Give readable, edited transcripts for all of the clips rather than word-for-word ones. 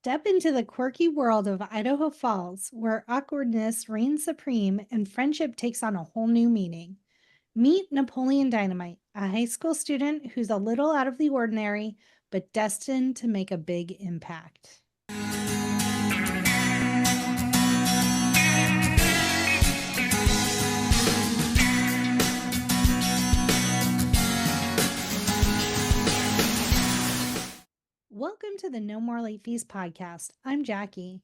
Step into the quirky world of Idaho Falls, where awkwardness reigns supreme and friendship takes on a whole new meaning. Meet Napoleon Dynamite, a high school student who's a little out of the ordinary, but destined to make a big impact. Welcome to the No More Late Fees podcast. I'm Jackie.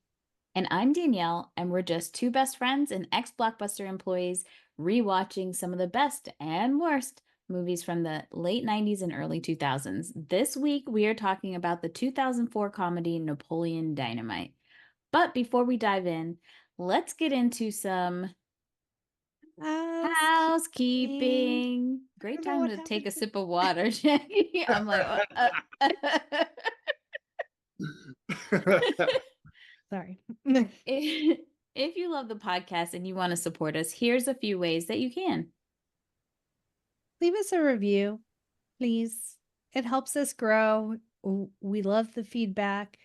And I'm Danielle, and we're just two best friends and ex-Blockbuster employees rewatching some of the best and worst movies from the late 90s and early 2000s. This week, we are talking about the 2004 comedy Napoleon Dynamite. But before we dive in, let's get into some housekeeping. Great time to take a sip of water, Jackie. I'm like, Sorry. If you love the podcast and you want to support us, here's a few ways that you can. Leave us a review, please. It helps us grow. We love the feedback.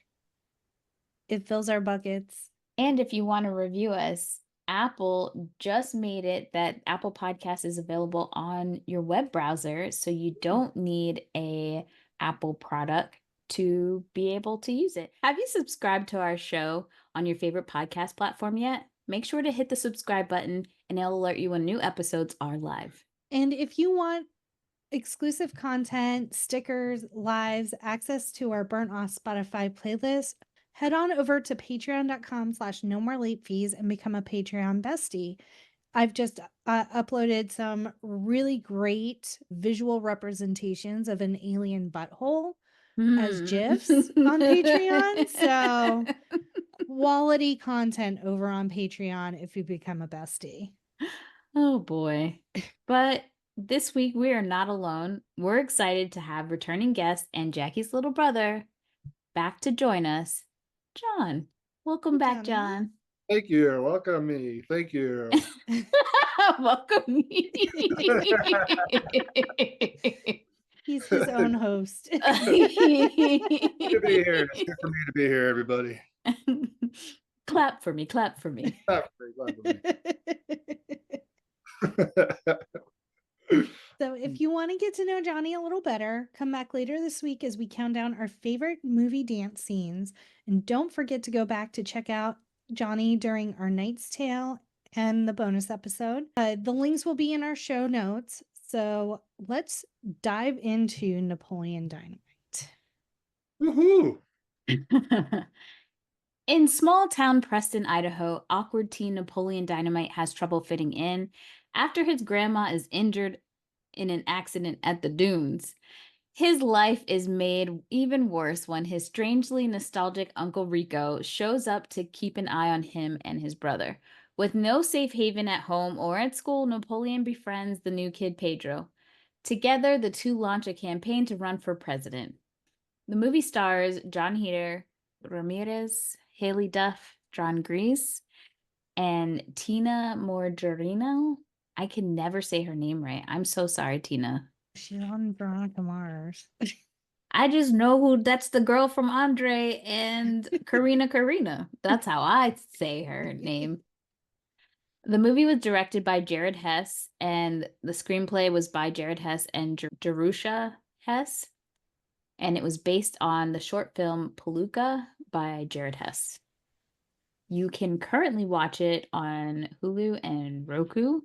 It fills our buckets. And if you want to review us, Apple just made it that Apple Podcast is available on your web browser, so you don't need a Apple product to be able to use it. Have you subscribed to our show on your favorite podcast platform yet? Make sure to hit the subscribe button and it'll alert you when new episodes are live. And if you want exclusive content, stickers, lives, access to our Burnt Off Spotify playlist, head on over to patreon.com/nomorelatefees and become a Patreon bestie. I've just uploaded some really great visual representations of an alien butthole as GIFs on Patreon. So quality content over on Patreon if you become a bestie. Oh boy. But this week we are not alone. We're excited to have returning guest and Jackie's little brother back to join us, John. Welcome back, John. Thank you. Welcome me. Thank you. Welcome me. He's his own host. Good to be here. It's good for me to be here, everybody. Clap for me. Clap for me. Clap for me. So if you want to get to know Johnny a little better, come back later this week as we count down our favorite movie dance scenes. And don't forget to go back to check out Johnny during our Knight's Tale and the bonus episode. The links will be in our show notes. So let's dive into Napoleon Dynamite. Woohoo! In small town Preston, Idaho, awkward teen Napoleon Dynamite has trouble fitting in after his grandma is injured in an accident at the dunes. His life is made even worse when his strangely nostalgic Uncle Rico shows up to keep an eye on him and his brother. With no safe haven at home or at school, Napoleon befriends the new kid Pedro. Together, the two launch a campaign to run for president. The movie stars John Heder, Ramirez, Haylie, Duff, Gries, and Tina Majorino. I can never say her name right. I'm so sorry, Tina. She's on Veronica Mars. I just know that's the girl from Andre and Karina. That's how I say her name. The movie was directed by Hess, and the screenplay was by Hess and Jerusha Hess. And it was based on the short film Palooka by Hess. You can currently watch it on Hulu and Roku.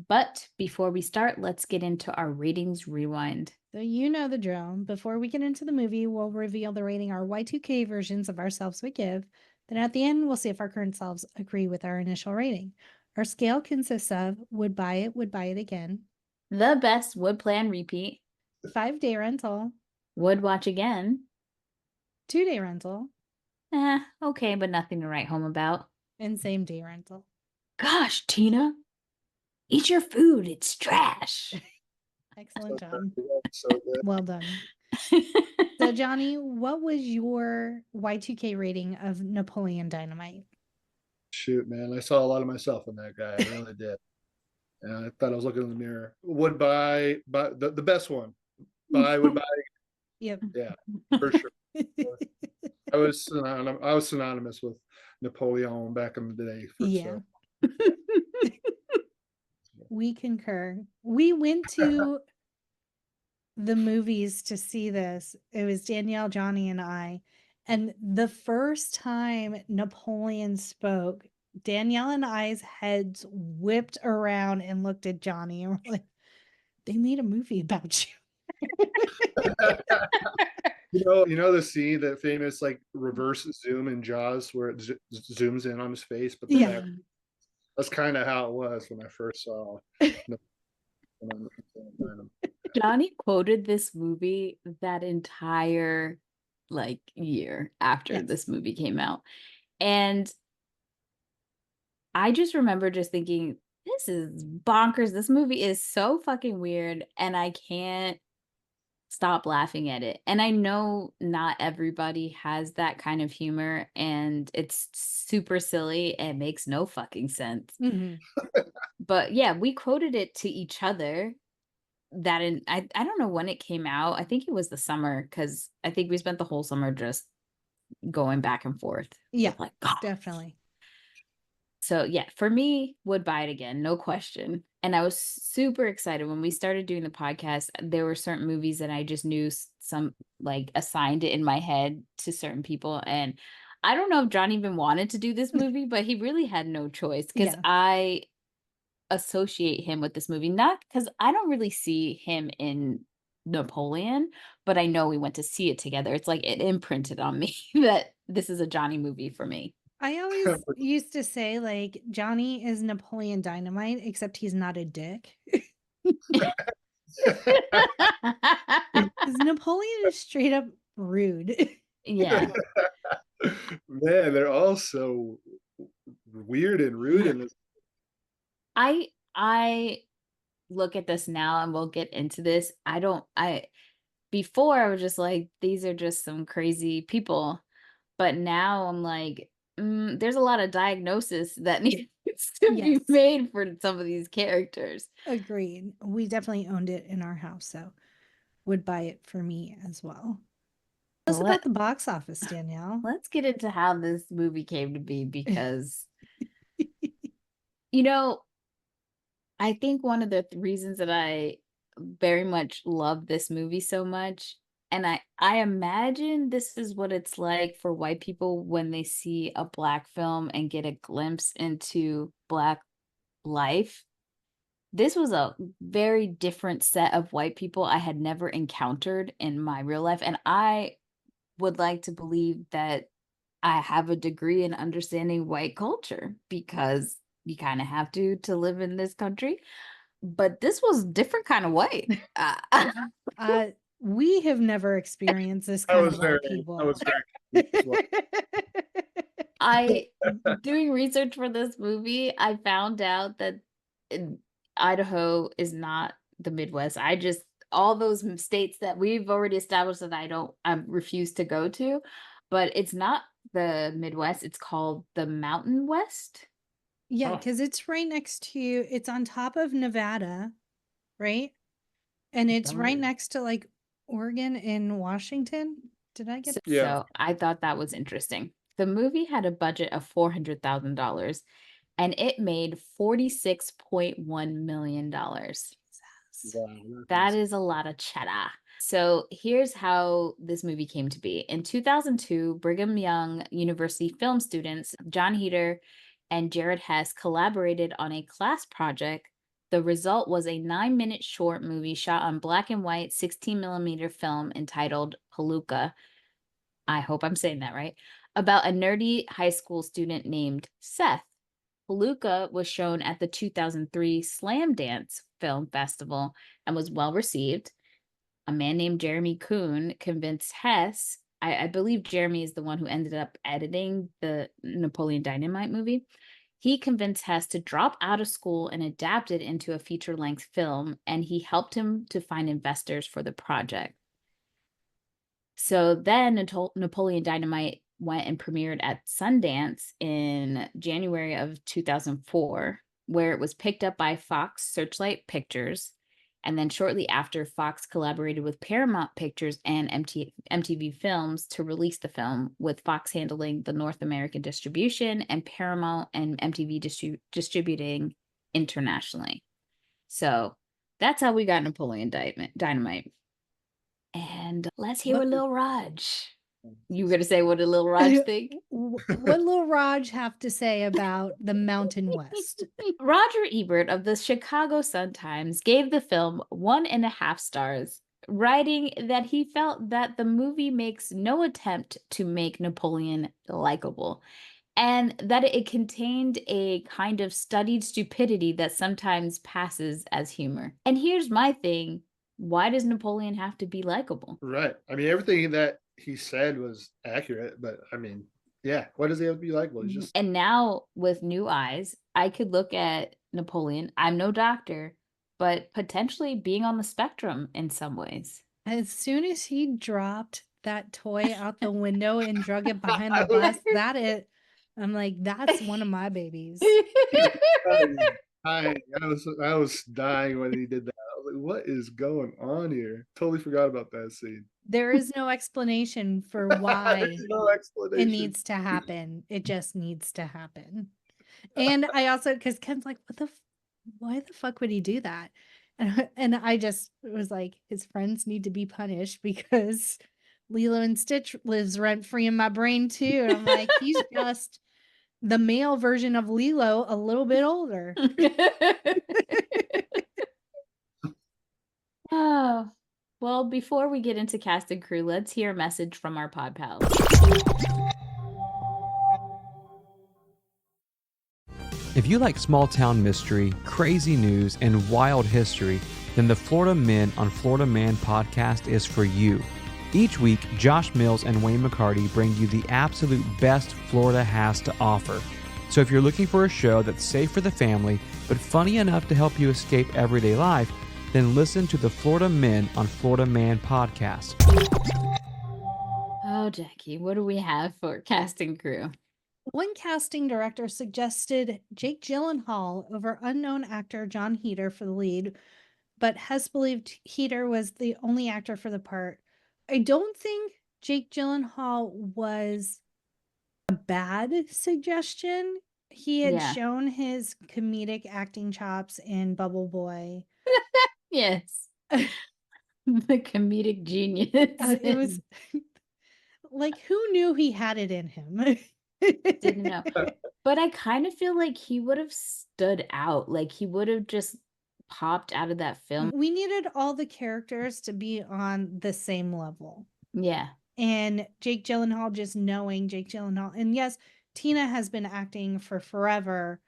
But before we start, let's get into our ratings rewind. So you know the drill. Before we get into the movie, we'll reveal the rating our Y2K versions of ourselves would give. Then at the end, we'll see if our current selves agree with our initial rating. Our scale consists of would buy it again. The best would plan repeat. 5-day rental. Would watch again. 2-day rental. Okay, but nothing to write home about. And same-day rental. Gosh, Tina. Eat your food. It's trash. Excellent job. So good. Well done. So, Johnny, what was your Y2K rating of Napoleon Dynamite? Shoot, man. I saw a lot of myself in that guy. I really did. And I thought I was looking in the mirror. Would buy the best one. Would buy. Yep. Yeah, for sure. I was synonymous with Napoleon back in the day. Yeah. We concur. We went to the movies to see this. It was Danielle, Johnny, and I. And the first time Napoleon spoke, Danielle and I's heads whipped around and looked at Johnny and were like, they made a movie about you. The scene, that famous like reverse zoom in Jaws where it zooms in on his face, but the Yeah. back. That's kind of how it was when I first saw. Johnny quoted this movie that entire year after Yes. this movie came out. And I just remember just thinking, this is bonkers. This movie is so fucking weird, and I can't stop laughing at it. And I know not everybody has that kind of humor, and it's super silly and makes no fucking sense. Mhm. But yeah, we quoted it to each other. I don't know when it came out. I think it was the summer, because I think we spent the whole summer just going back and forth. Yeah, Like, definitely. So yeah, for me, would buy it again, no question. And I was super excited when we started doing the podcast. There were certain movies that I just knew some assigned it in my head to certain people. And I don't know if John even wanted to do this movie, but he really had no choice, because Yeah. I associate him with this movie, not because I don't really see him in Napoleon, but I know we went to see it together. It's like it imprinted on me that this is a Johnny movie for me. I always used to say, like, Johnny is Napoleon Dynamite, except he's not a dick. Because Napoleon is straight up rude. Yeah. Man, they're all so weird and rude in this. I look at this now, and we'll get into this. Before I was just like, these are just some crazy people. But now I'm like, there's a lot of diagnosis that needs to be made for some of these characters. Agreed. We definitely owned it in our house, so would buy it for me as well. Tell us about the box office, Danielle. Let's get into how this movie came to be, because I think one of the reasons that I very much love this movie so much, and I imagine this is what it's like for white people when they see a Black film and get a glimpse into Black life. This was a very different set of white people I had never encountered in my real life. And I would like to believe that I have a degree in understanding white culture, because you kind of have to live in this country. But this was different kind of white. We have never experienced this kind of white people. I was very I doing research for this movie, I found out that Idaho is not the Midwest. All those states that we've already established that I refuse to go to, but it's not the Midwest. It's called the Mountain West. Yeah, because it's right next to, it's on top of Nevada, right? And it's right next to like Oregon and Washington. Did I get So I thought that was interesting. The movie had a budget of $400,000, and it made $46.1 million. That is a lot of cheddar. So here's how this movie came to be. In 2002, Brigham Young University film students John Heder and Jared Hess collaborated on a class project. The result was a 9-minute short movie shot on black and white 16mm film entitled Palooka. I hope I'm saying that right. About a nerdy high school student named Seth. Palooka was shown at the 2003 Slam Dance Film Festival and was well received. A man named Jeremy Kuhn convinced Hess, I believe Jeremy is the one who ended up editing the Napoleon Dynamite movie. He convinced Hess to drop out of school and adapt it into a feature-length film, and he helped him to find investors for the project. So then Napoleon Dynamite went and premiered at Sundance in January of 2004, where it was picked up by Fox Searchlight Pictures. And then shortly after, Fox collaborated with Paramount Pictures and MTV Films to release the film, with Fox handling the North American distribution and Paramount and MTV distributing internationally. So that's how we got Napoleon Dynamite. And let's hear what Lil Raj. You were going to say what did Lil Raj think? What Lil Raj have to say about the Mountain West? Roger Ebert of the Chicago Sun-Times gave the film 1.5 stars, writing that he felt that the movie makes no attempt to make Napoleon likable, and that it contained a kind of studied stupidity that sometimes passes as humor. And here's my thing. Why does Napoleon have to be likable? Right. I mean, everything that he said was accurate, but I mean, yeah, why does he have to be likable? He's just... And now with new eyes, I could look at Napoleon. I'm no doctor, but potentially being on the spectrum in some ways. As soon as he dropped that toy out the window and drug it behind the bus, I'm like, that's one of my babies. I was dying when he did that. I was like, what is going on here? Totally forgot about that scene. There is no explanation for why no explanation. It needs to happen. It just needs to happen. And I also, because Ken's like, why the fuck would he do that? And I just was like, his friends need to be punished because Lilo and Stitch lives rent free in my brain too. And I'm like, he's just the male version of Lilo, a little bit older. Oh, well, before we get into cast and crew, let's hear a message from our pod pals. If you like small town mystery, crazy news, and wild history, then the Florida Men on Florida Man podcast is for you. Each week, Josh Mills and Wayne McCarty bring you the absolute best Florida has to offer. So if you're looking for a show that's safe for the family, but funny enough to help you escape everyday life, then listen to the Florida Men on Florida Man podcast. Oh, Jackie, what do we have for cast and crew? One casting director suggested Jake Gyllenhaal over unknown actor John Heder for the lead, but Hess believed Heder was the only actor for the part. I don't think Jake Gyllenhaal was a bad suggestion. He had shown his comedic acting chops in Bubble Boy. Yes. The comedic genius. It was like, who knew he had it in him? Didn't know. But I kind of feel like he would have stood out. Like he would have just popped out of that film. We needed all the characters to be on the same level. Yeah. And Jake Gyllenhaal, just knowing Jake Gyllenhaal. And yes, Tina has been acting for forever.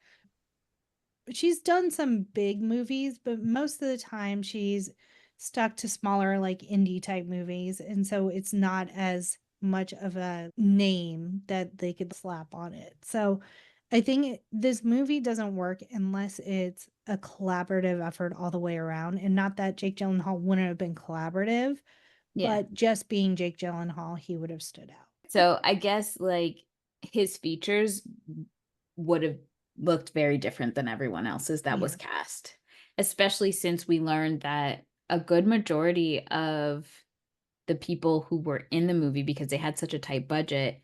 She's done some big movies, but most of the time she's stuck to smaller, like indie type movies. And so it's not as much of a name that they could slap on it. So I think this movie doesn't work unless it's a collaborative effort all the way around. And not that Jake Gyllenhaal wouldn't have been collaborative, but just being Jake Gyllenhaal, he would have stood out. So I guess like his features would have looked very different than everyone else's that was cast, especially since we learned that a good majority of the people who were in the movie, because they had such a tight budget,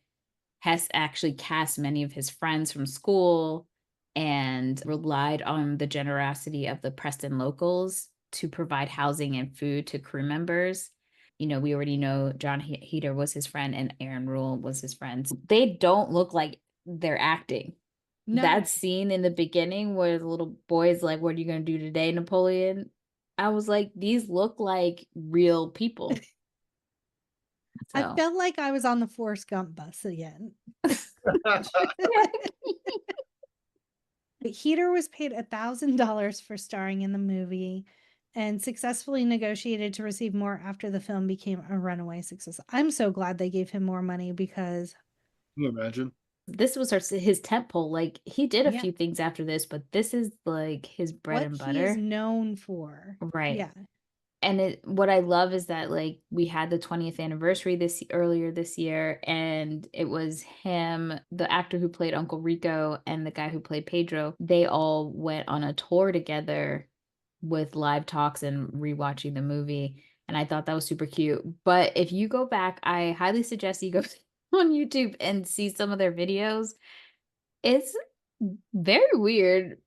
Hess actually cast many of his friends from school and relied on the generosity of the Preston locals to provide housing and food to crew members. You know, we already know John Heder was his friend and Aaron Rule was his friend. They don't look like they're acting. No. That scene in the beginning where the little boy's like, what are you going to do today, Napoleon? I was like, these look like real people. So. I felt like I was on the Forrest Gump bus again. Heder was paid $1,000 for starring in the movie and successfully negotiated to receive more after the film became a runaway success. I'm so glad they gave him more money because... Can you imagine? This was his tentpole. Like, he did a few things after this, but this is like his bread and butter. What he's known for. Right. Yeah. And what I love is that like we had the 20th anniversary earlier this year, and it was him, the actor who played Uncle Rico, and the guy who played Pedro. They all went on a tour together with live talks and rewatching the movie. And I thought that was super cute. But if you go back, I highly suggest you go on YouTube and see some of their videos. It's very weird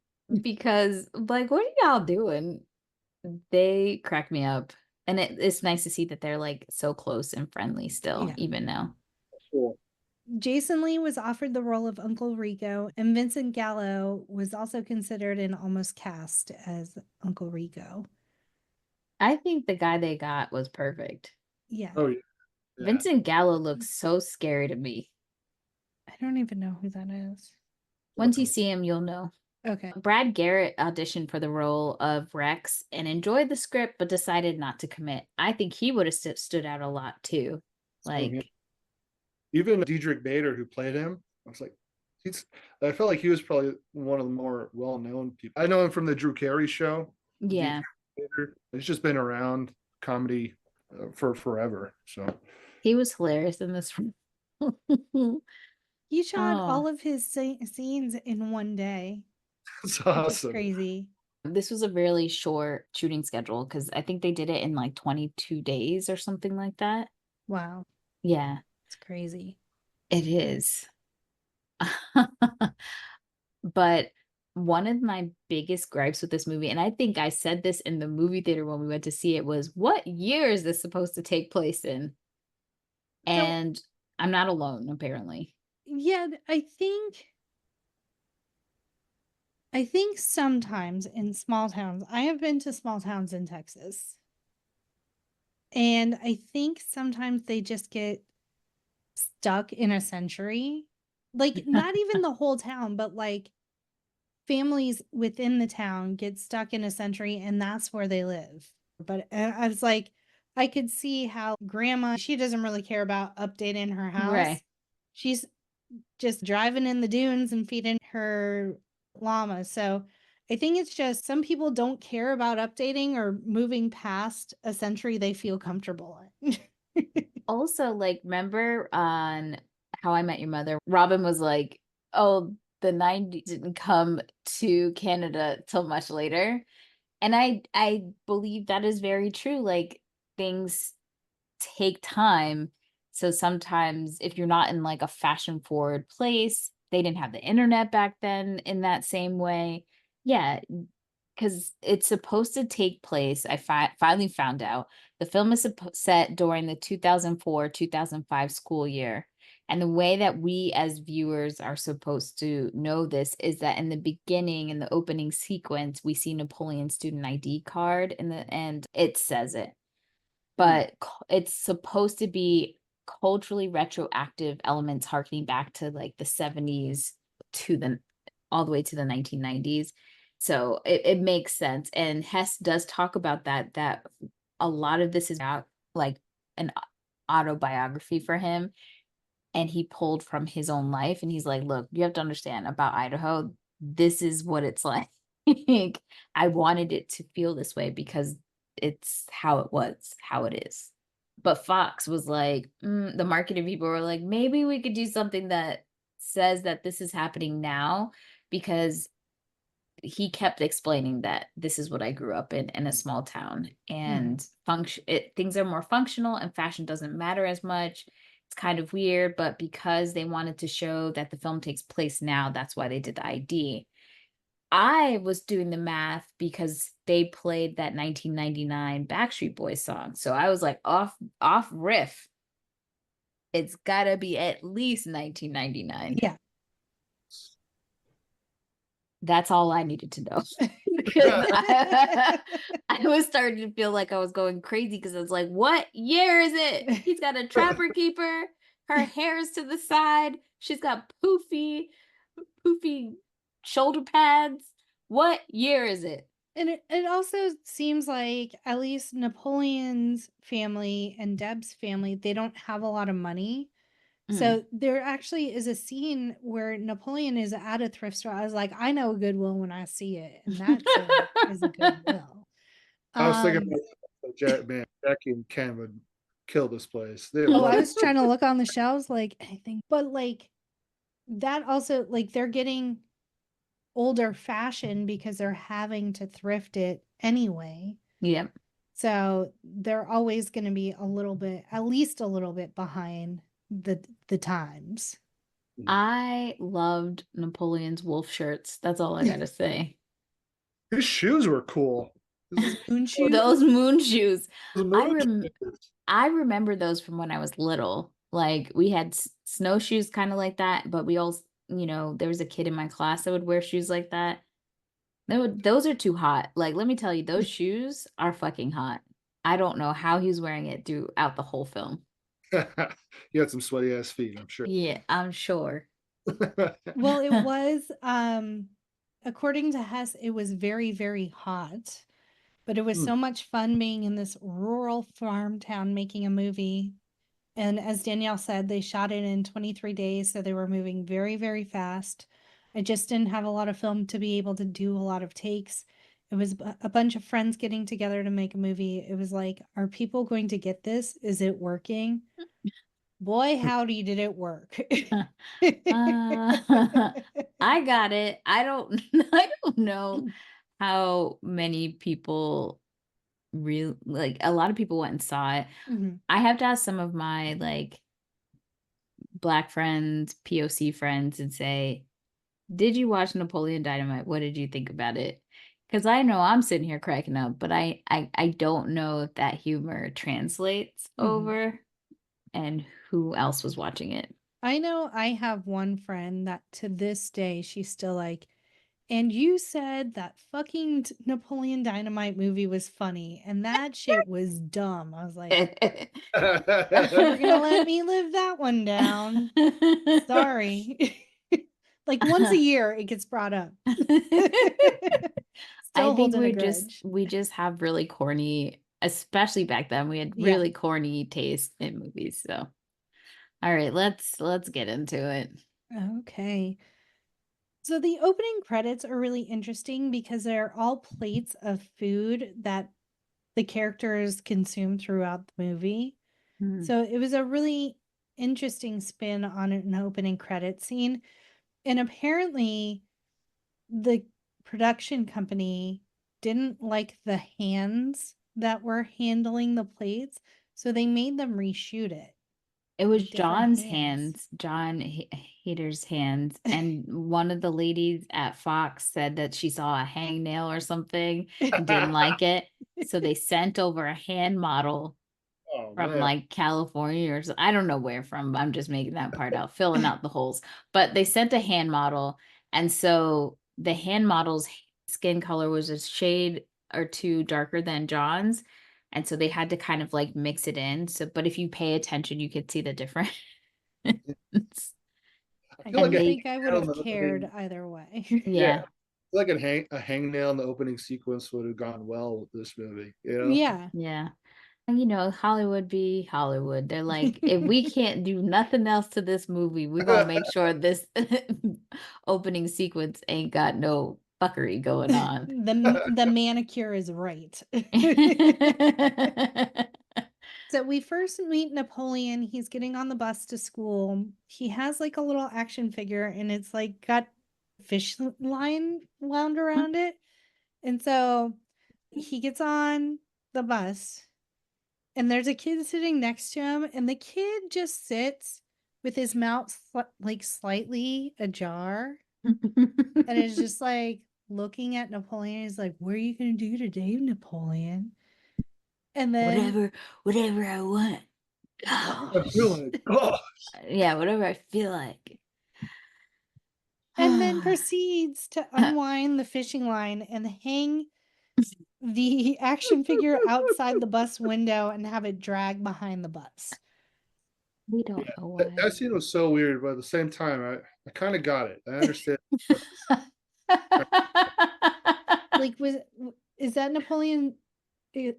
because, like, what are y'all doing? They crack me up. And it's nice to see that they're like so close and friendly still, Yeah. even now. Cool. Jason Lee was offered the role of Uncle Rico, and Vincent Gallo was also considered and almost cast as Uncle Rico. I think the guy they got was perfect. Yeah. Oh yeah. Vincent Gallo looks so scary to me. I don't even know who that is. Once you see him, you'll know. Okay. Brad Garrett auditioned for the role of Rex and enjoyed the script, but decided not to commit. I think he would have stood out a lot too. Like, even Diedrich Bader, who played him, I was like, I felt like he was probably one of the more well-known people. I know him from the Drew Carey show. yeah, Bader. He's just been around comedy for forever. So he was hilarious in this. He shot Oh. all of his scenes in one day. it's Which is awesome. crazy. This was a really short shooting schedule because I think they did it in like 22 days or something like that. Wow. Yeah, It's crazy. it is. But one of my biggest gripes with this movie, and I think I said this in the movie theater when we went to see it, was what year is this supposed to take place in? And I'm not alone, apparently. Yeah, I think sometimes in small towns, I have been to small towns in Texas. And I think sometimes they just get stuck in a century. Like, not even the whole town, but like families within the town get stuck in a century and that's where they live. But I was like, I could see how grandma, she doesn't really care about updating her house. Right. She's just driving in the dunes and feeding her llama. So I think it's just some people don't care about updating or moving past a century they feel comfortable in. Also, like, remember on How I Met Your Mother, Robin was like, oh, the 90s didn't come to Canada till much later. And I believe that is very true. Like, things take time. So sometimes if you're not in like a fashion forward place, they didn't have the internet back then in that same way. Yeah, because it's supposed to take place. I finally found out the film is set during the 2004-2005 school year. And the way that we as viewers are supposed to know this is that in the beginning, in the opening sequence, we see Napoleon's student ID card and it says it. But it's supposed to be culturally retroactive elements harkening back to like the 70s to all the way to the 1990s. So it makes sense. And Hess does talk about that a lot of this is about like an autobiography for him. And he pulled from his own life. And he's like, look, you have to understand about Idaho. This is what it's like. I wanted it to feel this way because it's how it was, how it is. But Fox was like, the marketing people were like, maybe we could do something that says that this is happening now, because he kept explaining that this is what I grew up in a small town, and things are more functional and fashion doesn't matter as much. It's kind of weird, but because they wanted to show that the film takes place now, that's why they did the ID. I was doing the math because they played that 1999 Backstreet Boys song. So I was like, off riff. It's gotta be at least 1999. Yeah. That's all I needed to know. Because I was starting to feel like I was going crazy because I was like, what year is it? He's got a trapper keeper. Her hair's to the side. She's got poofy shoulder pads. What year is it? And it also seems like at least Napoleon's family and Deb's family, they don't have a lot of money. So there actually is a scene where Napoleon is at a thrift store. I was like, I know a Goodwill when I see it. And that is a Goodwill. I was thinking about man, Jackie and Ken would kill this place. They would I love was trying to look on the shelves like anything. But like that also, like they're getting older fashion because they're having to thrift it anyway. Yep. So they're always going to be at least a little bit behind the times. I loved Napoleon's wolf shirts. That's all I gotta say. His shoes were cool. Moon shoes? Those moon shoes. Moon I remember those from when I was little. Like we had snowshoes kind of like that, but we all, there was a kid in my class that would wear shoes like that. Those are too hot. Like, let me tell you, those shoes are fucking hot. I don't know how he was wearing it throughout the whole film. You had some sweaty ass feet, I'm sure. Yeah, I'm sure. Well, it was, according to Hess, it was very, very hot, but it was so much fun being in this rural farm town making a movie. And as Danielle said, they shot it in 23 days, so they were moving very, very fast. I just didn't have a lot of film to be able to do a lot of takes. It was a bunch of friends getting together to make a movie. It was like, are people going to get this? Is it working? Boy, howdy, did it work. I got it. I don't know how many people like a lot of people went and saw it. Mhm. I have to ask some of my like Black friends, POC friends, and say, did you watch Napoleon Dynamite? What did you think about it? Because I know I'm sitting here cracking up, but I don't know if that humor translates over and who else was watching it. I know I have one friend that to this day, she's still like, and you said that fucking Napoleon Dynamite movie was funny, and that shit was dumb. I was like, you're gonna let me live that one down. Sorry. Like once a year it gets brought up. I think holding a grudge. we just have really corny, especially back then. We had really corny taste in movies. So all right, let's get into it. Okay. So the opening credits are really interesting because they're all plates of food that the characters consume throughout the movie. So it was a really interesting spin on an opening credit scene. And apparently the production company didn't like the hands that were handling the plates, so they made them reshoot it. It was John's hands. John Heder's hands. And one of the ladies at Fox said that she saw a hangnail or something and didn't like it. So they sent over a hand model from like California or I don't know where from. I'm just making that part out, filling out the holes. But they sent a hand model. And so the hand model's skin color was a shade or two darker than John's. And so they had to kind of like mix it in. So, but if you pay attention, you could see the difference. I don't think I would have cared either way. Yeah. Like a hangnail in the opening sequence would have gone well with this movie. Yeah. Yeah. Hollywood be Hollywood. They're like, if we can't do nothing else to this movie, we're gonna make sure this opening sequence ain't got no fuckery going on. The manicure is right. So we first meet Napoleon. He's getting on the bus to school. He has like a little action figure and it's like got fish line wound around it. And so he gets on the bus and there's a kid sitting next to him and the kid just sits with his mouth like slightly ajar and is just like looking at Napoleon. He's like, what are you going to do today, Napoleon? And then whatever I want. Yeah, whatever I feel like. And then proceeds to unwind the fishing line and hang the action figure outside the bus window and have it drag behind the bus. We don't know why. That scene was so weird, but at the same time, I kind of got it. I understand. Like, is that Napoleon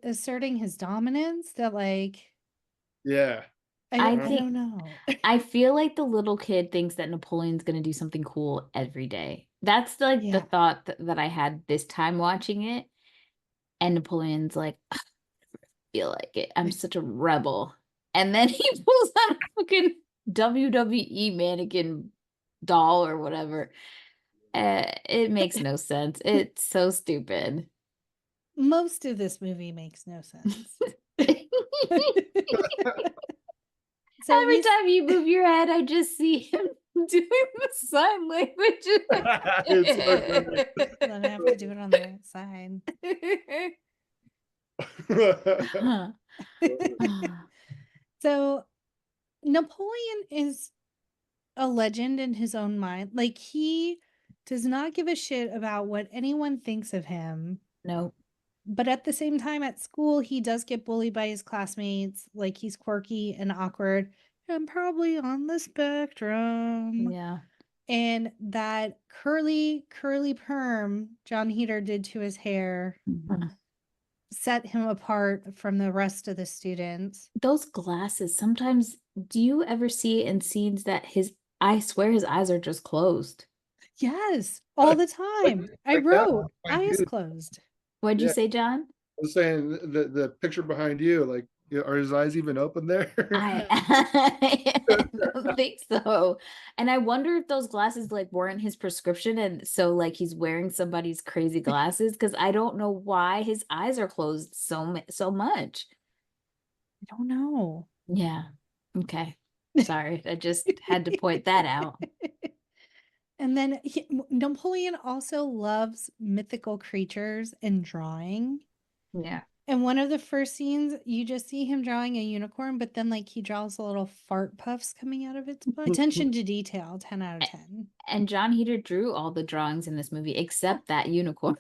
asserting his dominance? That like, yeah. I don't know. I feel like the little kid thinks that Napoleon's going to do something cool every day. That's like the thought that I had this time watching it. And Napoleon's like, I feel like it. I'm such a rebel. And then he pulls out a fucking WWE mannequin doll or whatever. It makes no sense. It's so stupid. Most of this movie makes no sense. So Every time you move your head, I just see him doing the sign language. It's so great. then I have to do it on the right side. Huh. So Napoleon is a legend in his own mind. Like, he does not give a shit about what anyone thinks of him. No. But at the same time, at school, he does get bullied by his classmates. Like, he's quirky and awkward and probably on the spectrum. Yeah. And that curly perm John Heder did to his hair set him apart from the rest of the students. Those glasses, sometimes, do you ever see in scenes that I swear his eyes are just closed? Yes, all the time. I like that wrote one, I eyes do. closed. What'd you Yeah. say, John? I was saying the picture behind you, like, are his eyes even open there? I don't think so. And I wonder if those glasses like weren't his prescription, and so like he's wearing somebody's crazy glasses, because I don't know why his eyes are closed so much. I don't know. Yeah. Okay. Sorry, I just had to point that out. And then Napoleon also loves mythical creatures and drawing. Yeah. And one of the first scenes, you just see him drawing a unicorn, but then like he draws a little fart puffs coming out of its butt. Attention to detail, 10 out of 10. And John Heder drew all the drawings in this movie except that unicorn.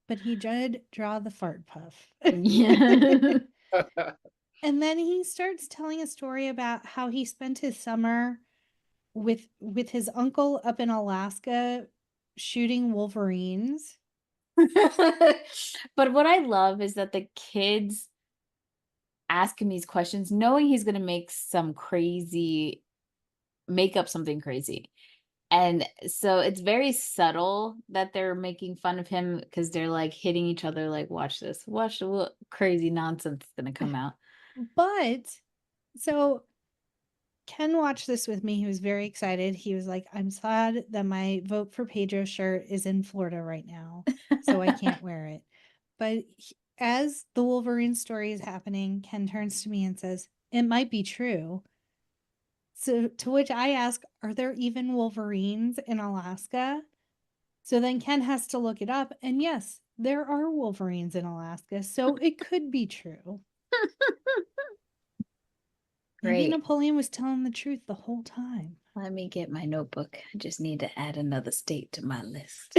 But he did draw the fart puff. Yeah. And then he starts telling a story about how he spent his summer with his uncle up in Alaska shooting wolverines. But what I love is that the kids ask him these questions knowing he's going to make up something crazy. And so it's very subtle that they're making fun of him, because they're like hitting each other like, watch this, watch the crazy nonsense that's going to come out. But so Ken watched this with me. He was very excited. He was like, I'm sad that my vote for Pedro shirt is in Florida right now, so I can't wear it. But as the Wolverine story is happening, Ken turns to me and says, it might be true. So to which I ask, are there even Wolverines in Alaska? So then Ken has to look it up. And yes, there are Wolverines in Alaska. So it could be true. Maybe Great. Napoleon was telling the truth the whole time. Let me get my notebook. I just need to add another state to my list.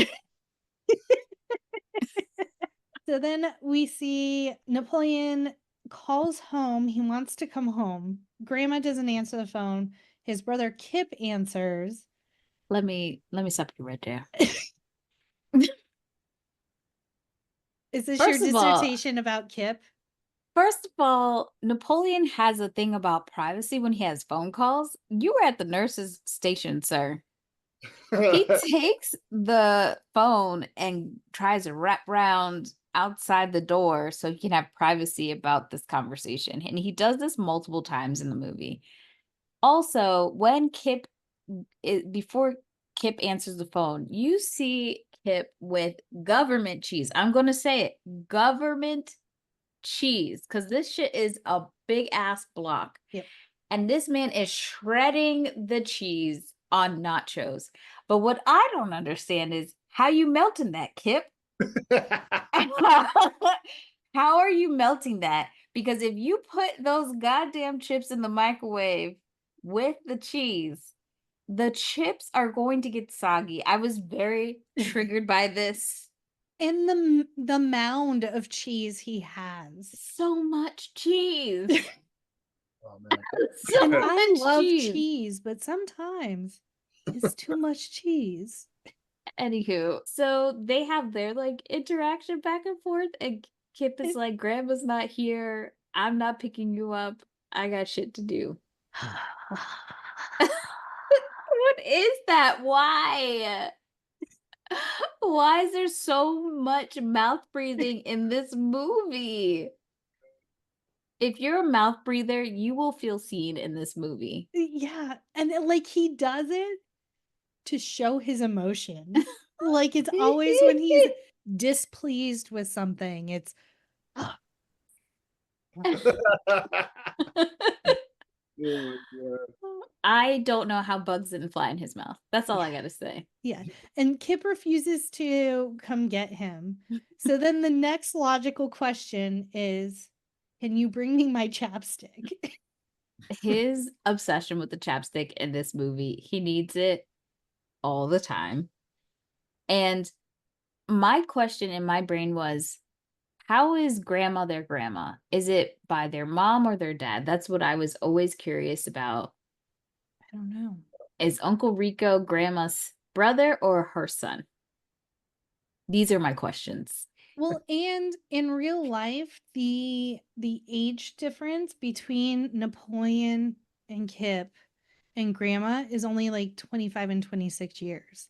So then we see Napoleon calls home. He wants to come home. Grandma doesn't answer the phone. His brother Kip answers. Let me stop you right there. Is this First your of all- dissertation about Kip? First of all, Napoleon has a thing about privacy when he has phone calls. You were at the nurse's station, sir. He takes the phone and tries to wrap around outside the door so he can have privacy about this conversation. And he does this multiple times in the movie. Also, when before Kip answers the phone, you see Kip with government cheese. I'm going to say it, government cheese, because this shit is a big ass block. Yep. And this man is shredding the cheese on nachos. But what I don't understand is how you melting that, Kip? How are you melting that? Because if you put those goddamn chips in the microwave with the cheese, the chips are going to get soggy. I was very triggered by this. And the mound of cheese he has. So much cheese. Oh, man. So And much I love cheese. cheese, but sometimes it's too much cheese. Anywho, so they have their like interaction back and forth, and Kip is like, Grandma's not here. I'm not picking you up. I got shit to do. What is that? Why? Why is there so much mouth breathing in this movie? If you're a mouth breather, you will feel seen in this movie. Yeah. And like he does it to show his emotion. Like it's always when he's displeased with something. It's Oh my God. I don't know how bugs didn't fly in his mouth. That's all I gotta say. yeah. And Kip refuses to come get him. So then the next logical question is, can you bring me my chapstick? His obsession with the chapstick in this movie, he needs it all the time. And my question in my brain was, how is grandma their grandma? Is it by their mom or their dad? That's what I was always curious about. I don't know. Is Uncle Rico grandma's brother or her son? These are my questions. Well, and in real life, the age difference between Napoleon and Kip and grandma is only like 25 and 26 years.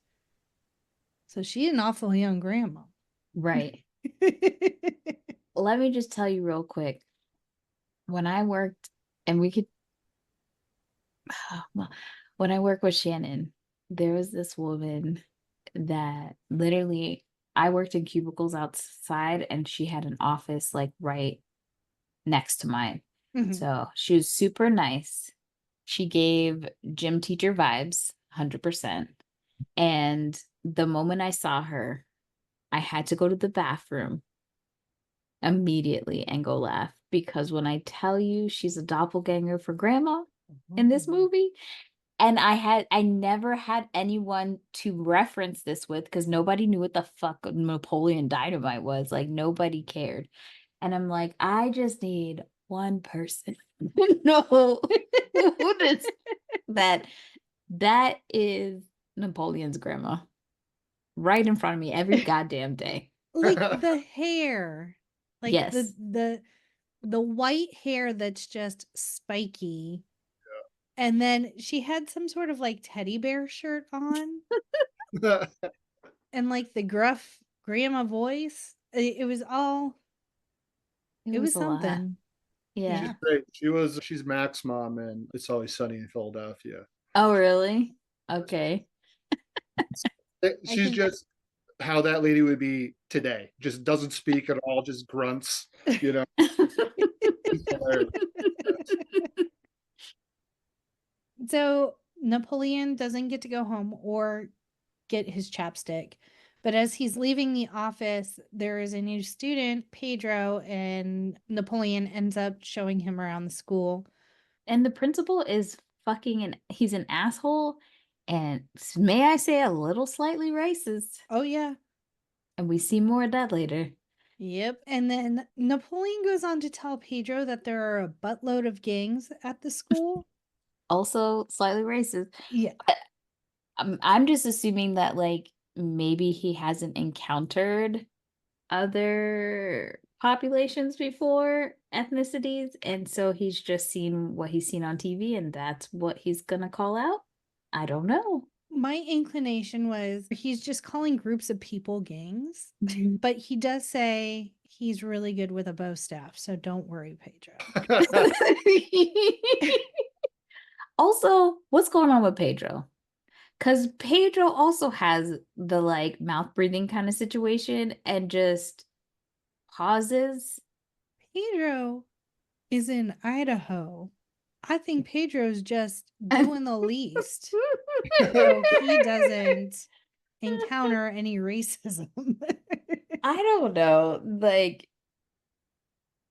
So she's an awful young grandma. Right. Let me just tell you real quick. When I worked, and we could, well, when I worked with Shannon, there was this woman that literally, I worked in cubicles outside, and she had an office like right next to mine. Mhm. So she was super nice. She gave gym teacher vibes, 100%. And the moment I saw her, I had to go to the bathroom immediately and go laugh, because when I tell you she's a doppelganger for grandma in this movie, and I never had anyone to reference this with, because nobody knew what the fuck Napoleon Dynamite was. Like, nobody cared. And I'm like, I just need one person. No, who does that? That is Napoleon's grandma right in front of me every goddamn day. Like the hair, like Yes. the white hair that's just spiky. And then she had some sort of like teddy bear shirt on and like the gruff grandma voice. It was all, it was a lot. something. Yeah. She's great. She's Mac's mom and It's Always Sunny in Philadelphia. Oh, really? Okay. She's can- just how that lady would be today. Just doesn't speak at all, just grunts, you know. She's hilarious. So Napoleon doesn't get to go home or get his chapstick. But as he's leaving the office, there is a new student, Pedro, and Napoleon ends up showing him around the school. And the principal is he's an asshole, and may I say, a little slightly racist. Oh, yeah. And we see more of that later. Yep. And then Napoleon goes on to tell Pedro that there are a buttload of gangs at the school. Also slightly racist. Yeah. I'm just assuming that, like, maybe he hasn't encountered other populations before, ethnicities, and so he's just seen what he's seen on TV, and that's what he's gonna call out. I don't know. My inclination was he's just calling groups of people gangs, but he does say he's really good with a bow staff, so don't worry, Pedro. Also, what's going on with Pedro? Because Pedro also has the like mouth breathing kind of situation and just pauses. Pedro is in Idaho. I think Pedro's just doing the least. So he doesn't encounter any racism. I don't know. Like,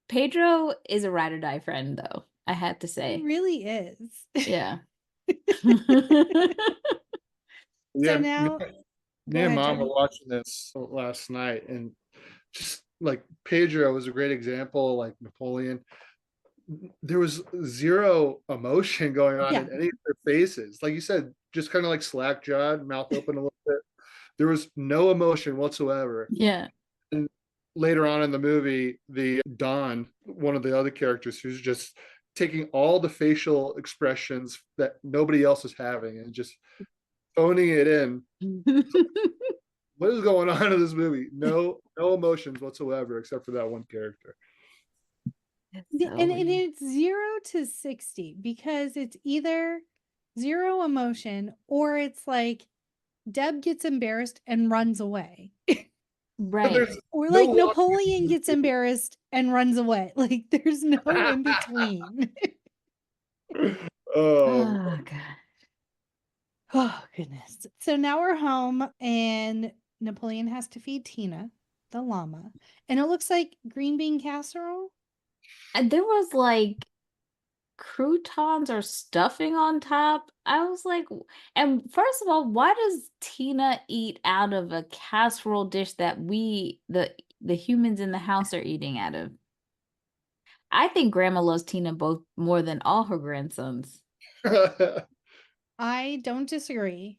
Pedro is a ride or die friend, though, I have to He say. really is. Yeah. Yeah, So now, me go and ahead, mom were Johnny. watching this last night, and just like Pedro was a great example, like Napoleon. There was zero emotion going on Yeah. in any of their faces. Like you said, just kind of like slack jawed, mouth open a little bit. There was no emotion whatsoever. Yeah. And later on in the movie, the Don, one of the other characters, who's just taking all the facial expressions that nobody else is having and just phoning it in. What is going on in this movie? No emotions whatsoever, except for that one character. And it's 0 to 60 because it's either zero emotion or it's like Deb gets embarrassed and runs away. Right. There's Or no like walking Napoleon gets embarrassed and runs away. Like there's no in between. Oh, Oh god. Oh, goodness. So now we're home and Napoleon has to feed Tina, the llama. And it looks like green bean casserole. And there was like croutons or stuffing on top. I was like, and first of all, why does Tina eat out of a casserole dish that the humans in the house are eating out of? I think Grandma loves Tina both more than all her grandsons. I don't disagree.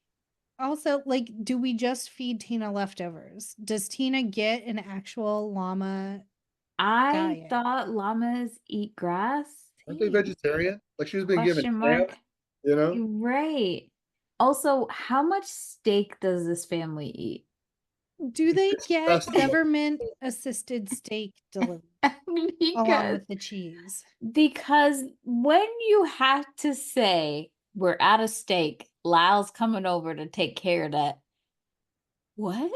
Also, like, do we just feed Tina leftovers? Does Tina get an actual llama I diet? thought llamas eat grass. aren't they vegetarian? Like she was being given Question ham, mark. you know? You're right. Also, how much steak does this family eat? Do they get Disgusting. government assisted steak delivered along Because with the cheese? Because when you have to say we're out of steak, Lyle's coming over to take care of that. What?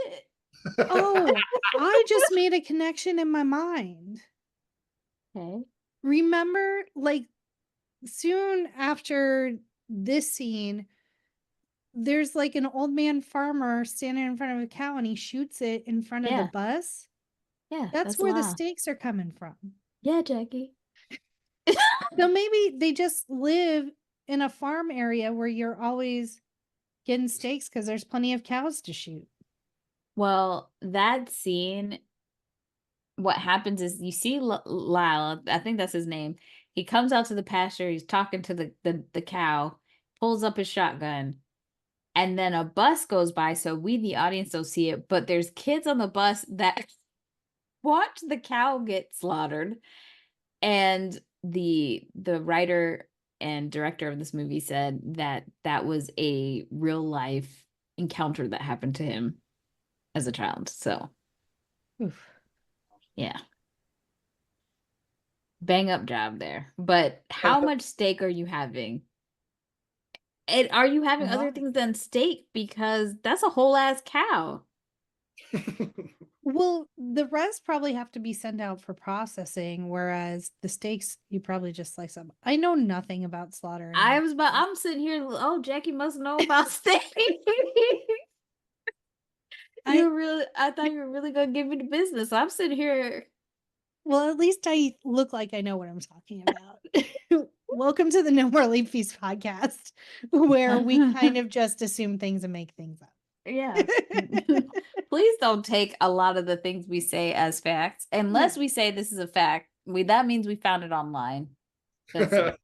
Oh, I just made a connection in my mind. Okay. Remember, like, soon after this scene, there's like an old man farmer standing in front of a cow and he shoots it in front of the Yeah. bus. Yeah. That's where the Lyle. steaks are coming from. Yeah, Jackie. So maybe they just live in a farm area where you're always getting steaks because there's plenty of cows to shoot. Well, that scene, what happens is you see Lyle, I think that's his name. He comes out to the pasture, he's talking to the cow, pulls up his shotgun, and then a bus goes by, so we, the audience, don't see it, but there's kids on the bus that watch the cow get slaughtered. And the writer and director of this movie said that that was a real life encounter that happened to him as a child. So, Oof. yeah. Bang up job there. But how much steak are you having? And are you having other things than steak? Because that's a whole ass cow. Well, the rest probably have to be sent out for processing, whereas the steaks you probably just slice up. I know nothing about slaughtering. I'm sitting here, oh, Jackie must know about steak. I thought you were really gonna give me the business. I'm sitting here. Well, at least I look like I know what I'm talking about. Welcome to the No More Late Feast podcast, where we kind of just assume things and make things up. Yeah. Please don't take a lot of the things we say as facts, unless we say this is a fact. That means we found it online. That's it.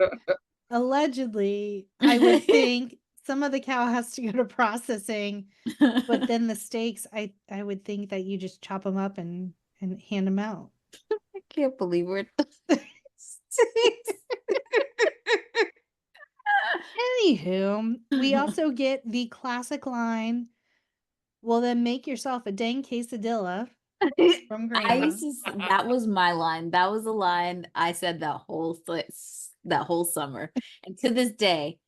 Allegedly, I would think some of the cow has to go to processing, but then the steaks, I would think that you just chop them up and hand them out. I can't believe we're Anywho, we also get the classic line, well, then make yourself a dang quesadilla from Grandma. That was my line. That was the line I said that whole summer. And to this day,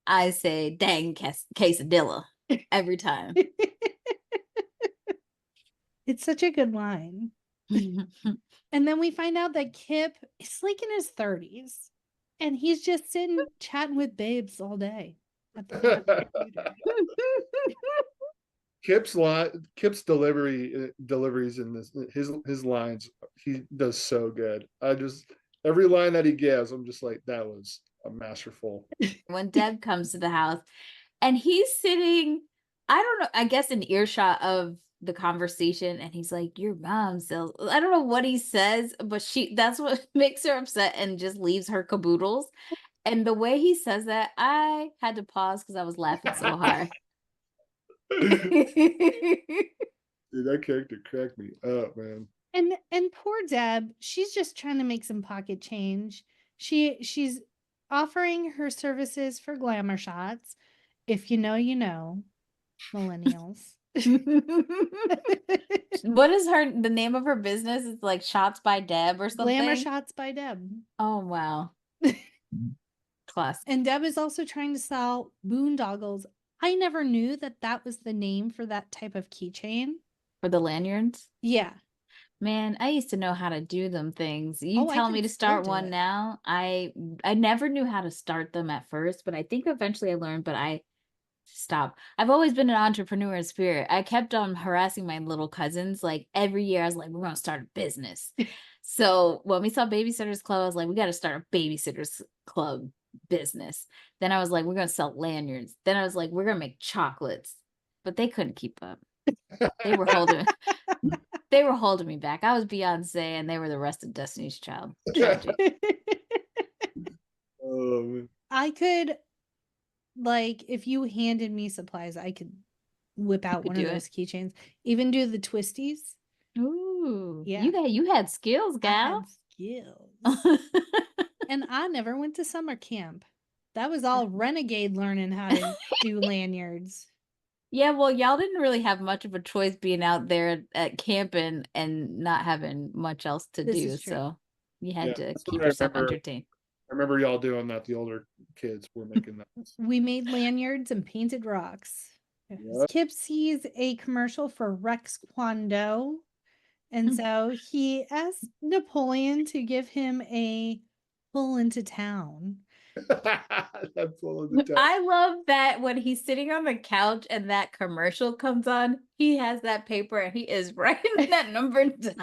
I say dang quesadilla every time. It's such a good line. And then we find out that Kip is like in his 30s and he's just sitting chatting with babes all day at the computer. Kip's deliveries in this, his lines, he does so good. Every line that he gives, I'm just like, that was a masterful. When Deb comes to the house and he's sitting, I don't know, I guess in earshot of the conversation, and he's like, your mom sells, I don't know what he says, but that's what makes her upset and just leaves her caboodles. And the way he says that, I had to pause because I was laughing so hard. Dude, that character cracked me up, man. And poor Deb, she's just trying to make some pocket change. She's offering her services for glamour shots. If you know, you know, millennials. What is the name of her business? It's like Shots by Deb or something. Glamour Shots by Deb. Oh wow. Class. And Deb is also trying to sell boondoggles. I never knew that that was the name for that type of keychain. For the lanyards? Yeah. Man, I used to know how to do them things. You Oh, I tell can me to still start do one it. now. I never knew how to start them at first, but I think eventually I learned, but I stopped. I've always been an entrepreneur in spirit. I kept on harassing my little cousins. Like every year I was like, we're gonna start a business. So when we saw Babysitters Club, I was like, we gotta start a Babysitters Club business. Then I was like, we're gonna sell lanyards. Then I was like, we're gonna make chocolates. But they couldn't keep up. They were holding me back. I was Beyonce and they were the rest of Destiny's Child. Tragic. Oh, man. I could, like, if you handed me supplies, I could whip out could one of do it. those keychains. Even do the twisties. Ooh. Yeah. You had skills, I had gal. skills. And I never went to summer camp. That was all renegade learning how to do lanyards. Yeah, well, y'all didn't really have much of a choice being out there at camping and not having much else to This do. is true. So you had Yeah, to that's keep what I yourself remember. entertained. I remember y'all doing that. The older kids were making that. We made lanyards and painted rocks. Yep. Kip sees a commercial for Rex Kwando. And so he asked Napoleon to give him a pull into town. That's all of the time. I love that when he's sitting on the couch and that commercial comes on, he has that paper and he is writing that number down.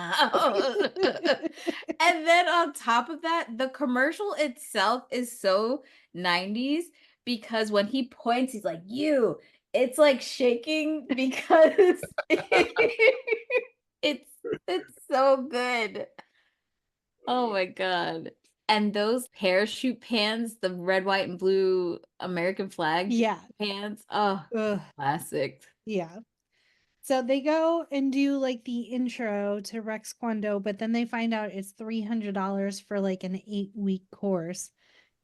And then on top of that, the commercial itself is so 90s because when he points, he's like, you, it's like shaking because it's so good. Oh my God. And those parachute pans, the red, white, and blue American flag Yeah. pans. Oh, Ugh. classic. Yeah. So they go and do like the intro to Rex Kwando, but then they find out it's $300 for like an 8-week course.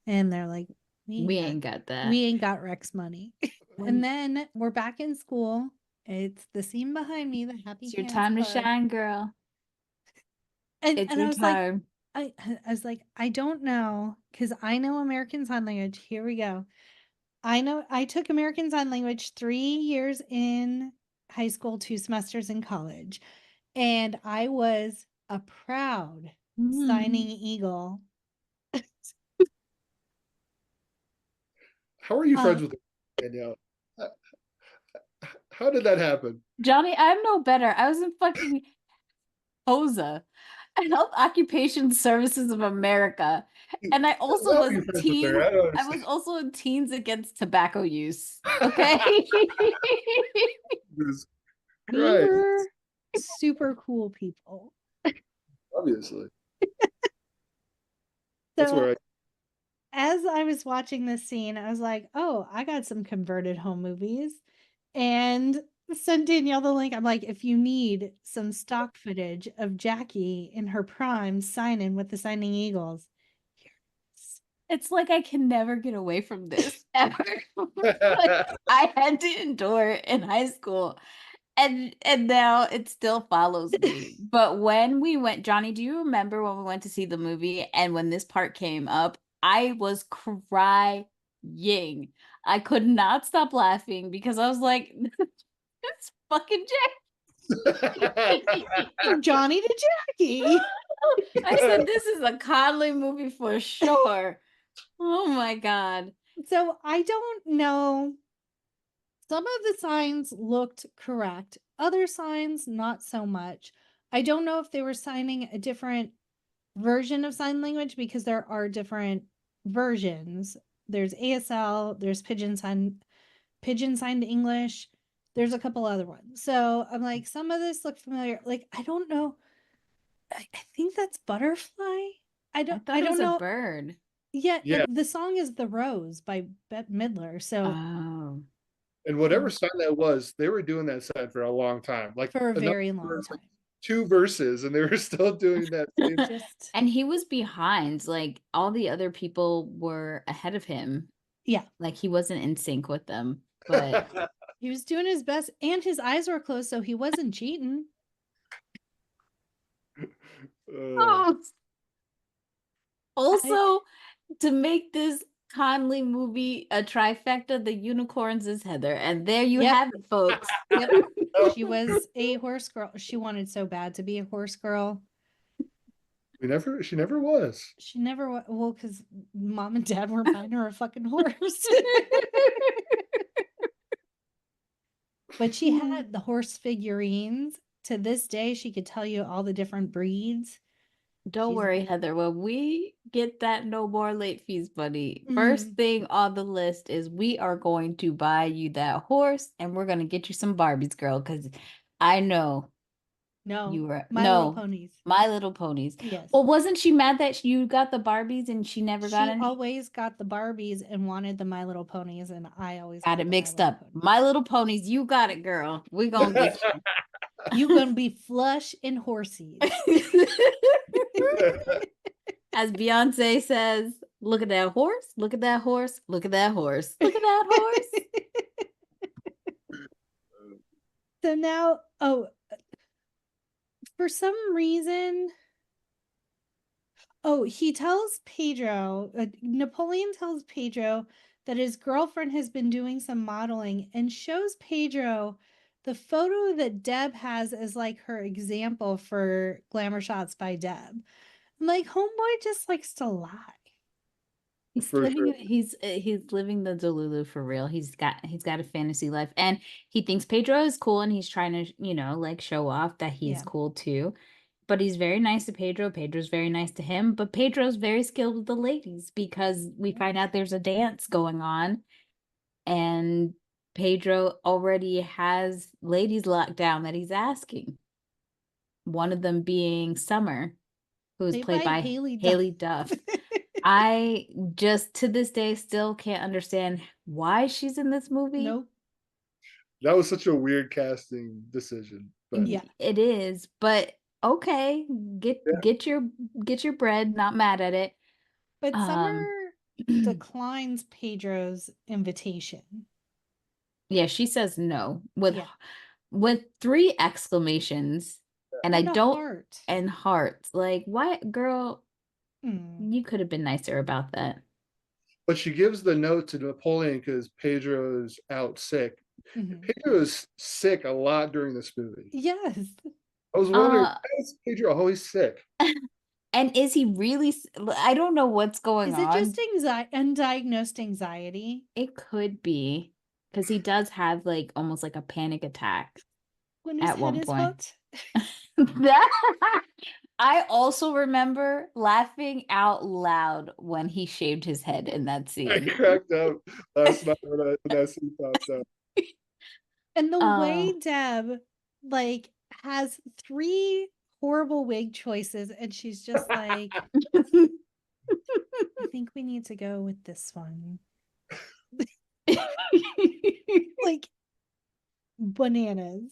And they're like, We ain't got that. we ain't got Rex money. And then we're back in school. It's the scene behind me, the Happy It's your Hands time to Club. shine, girl. And It's I your was like, time. I was like, I don't know, because I know American Sign Language. Here we go. I know I took American Sign Language 3 years in high school, 2 semesters in college, and I was a proud signing eagle. How are you friends with Danielle? How did that happen? Johnny, I'm no better. I was in fucking HOSA, Health Occupation Services of America. And I also How are was you friends with her? I don't I understand. was also in Teens Against Tobacco Use. Okay. Jesus We Christ, were super cool people. obviously. That's So where as I was watching this scene, I was like, oh, I got some converted home movies. And sent Danielle the link. I'm like, if you need some stock footage of Jackie in her prime signing with the Signing Eagles, here it is. It's like I can never get away from this ever. Like, I had to endure it in high school. And now it still follows me. But when we went, Johnny, do you remember when we went to see the movie and when this part came up, I was crying. I could not stop laughing because I was like, it's fucking Jackie. From Johnny to Jackie. I said, this is a Conley movie for sure. Oh my God. So I don't know. Some of the signs looked correct, other signs, not so much. I don't know if they were signing a different version of sign language because there are different versions. There's ASL, there's pigeon signed English. There's a couple other ones. So I'm like, some of this looked familiar. Like, I don't know. I think that's butterfly. I thought don't it was know. a bird. Yeah, Yeah. the song is The Rose by Bette Midler. So Oh. And whatever sign that was, they were doing that sign for a long time. Like for a enough very long verse, time. like 2 verses, and they were still doing that same. Just And he was behind. Like all the other people were ahead of him. yeah. Like he wasn't in sync with them. But He was doing his best and his eyes were closed, so he wasn't cheating. also to make this Conley movie, a trifecta. The unicorns is Heather, and there you Yep. have it, folks. Yep. She was a horse girl. She wanted so bad to be a horse girl. She never was. She never well, because mom and dad were buying her a fucking horse. But she had the horse figurines. To this day, she could tell you all the different breeds. Don't She's- worry, Heather. When we get that no more late fees money, Mhm. first thing on the list is we are going to buy you that horse, and we're going to get you some Barbies, girl, because I know No, you were My Little Ponies. My Little Ponies. Yes. Well, wasn't she mad that you got the Barbies and she never got She any? always got the Barbies and wanted the My Little Ponies, and I always Got got it the mixed My Little up. Ponies. My Little Ponies, you got it, girl. We're gonna get You gonna be flush in horsies. you. As Beyonce says, look at that horse, look at that horse, look at that horse, look at that horse. So now, for some reason, he tells Pedro, Napoleon tells Pedro that his girlfriend has been doing some modeling and shows Pedro the photo that Deb has as like her example for glamour shots by Deb. I'm like, homeboy just likes to lie. He's For living sure. he's living the Delulu for real. He's got a fantasy life, and he thinks Pedro is cool, and he's trying to, like show off that he's Yeah. cool too. But he's very nice to Pedro. Pedro's very nice to him, but Pedro's very skilled with the ladies because we find out there's a dance going on, and Pedro already has ladies locked down that he's asking. One of them being Summer, who's played by Haylie Duff. I just to this day still can't understand why she's in this movie. Nope. That was such a weird casting decision. But Yeah. It is, but okay, get your bread, not mad at it. But Summer declines Pedro's invitation. Yeah, she says no with Yeah. with 3 exclamations, and I And a don't heart. and hearts. Like, why, girl? Mm. You could have been nicer about that. But she gives the note to Napoleon because Pedro's out sick. Mhm. Pedro's sick a lot during this movie. Yes. I was wondering, why is Pedro always sick? And is he really? I don't know what's going Is on. it just undiagnosed anxiety? It could be, because he does have like almost like a panic attack When his at one head is point. hooked? That I also remember laughing out loud when he shaved his head in that I scene. cracked up last night when that scene popped up. And the way Deb like has 3 horrible wig choices, and she's just like, I think we need to go with this one. Like bananas.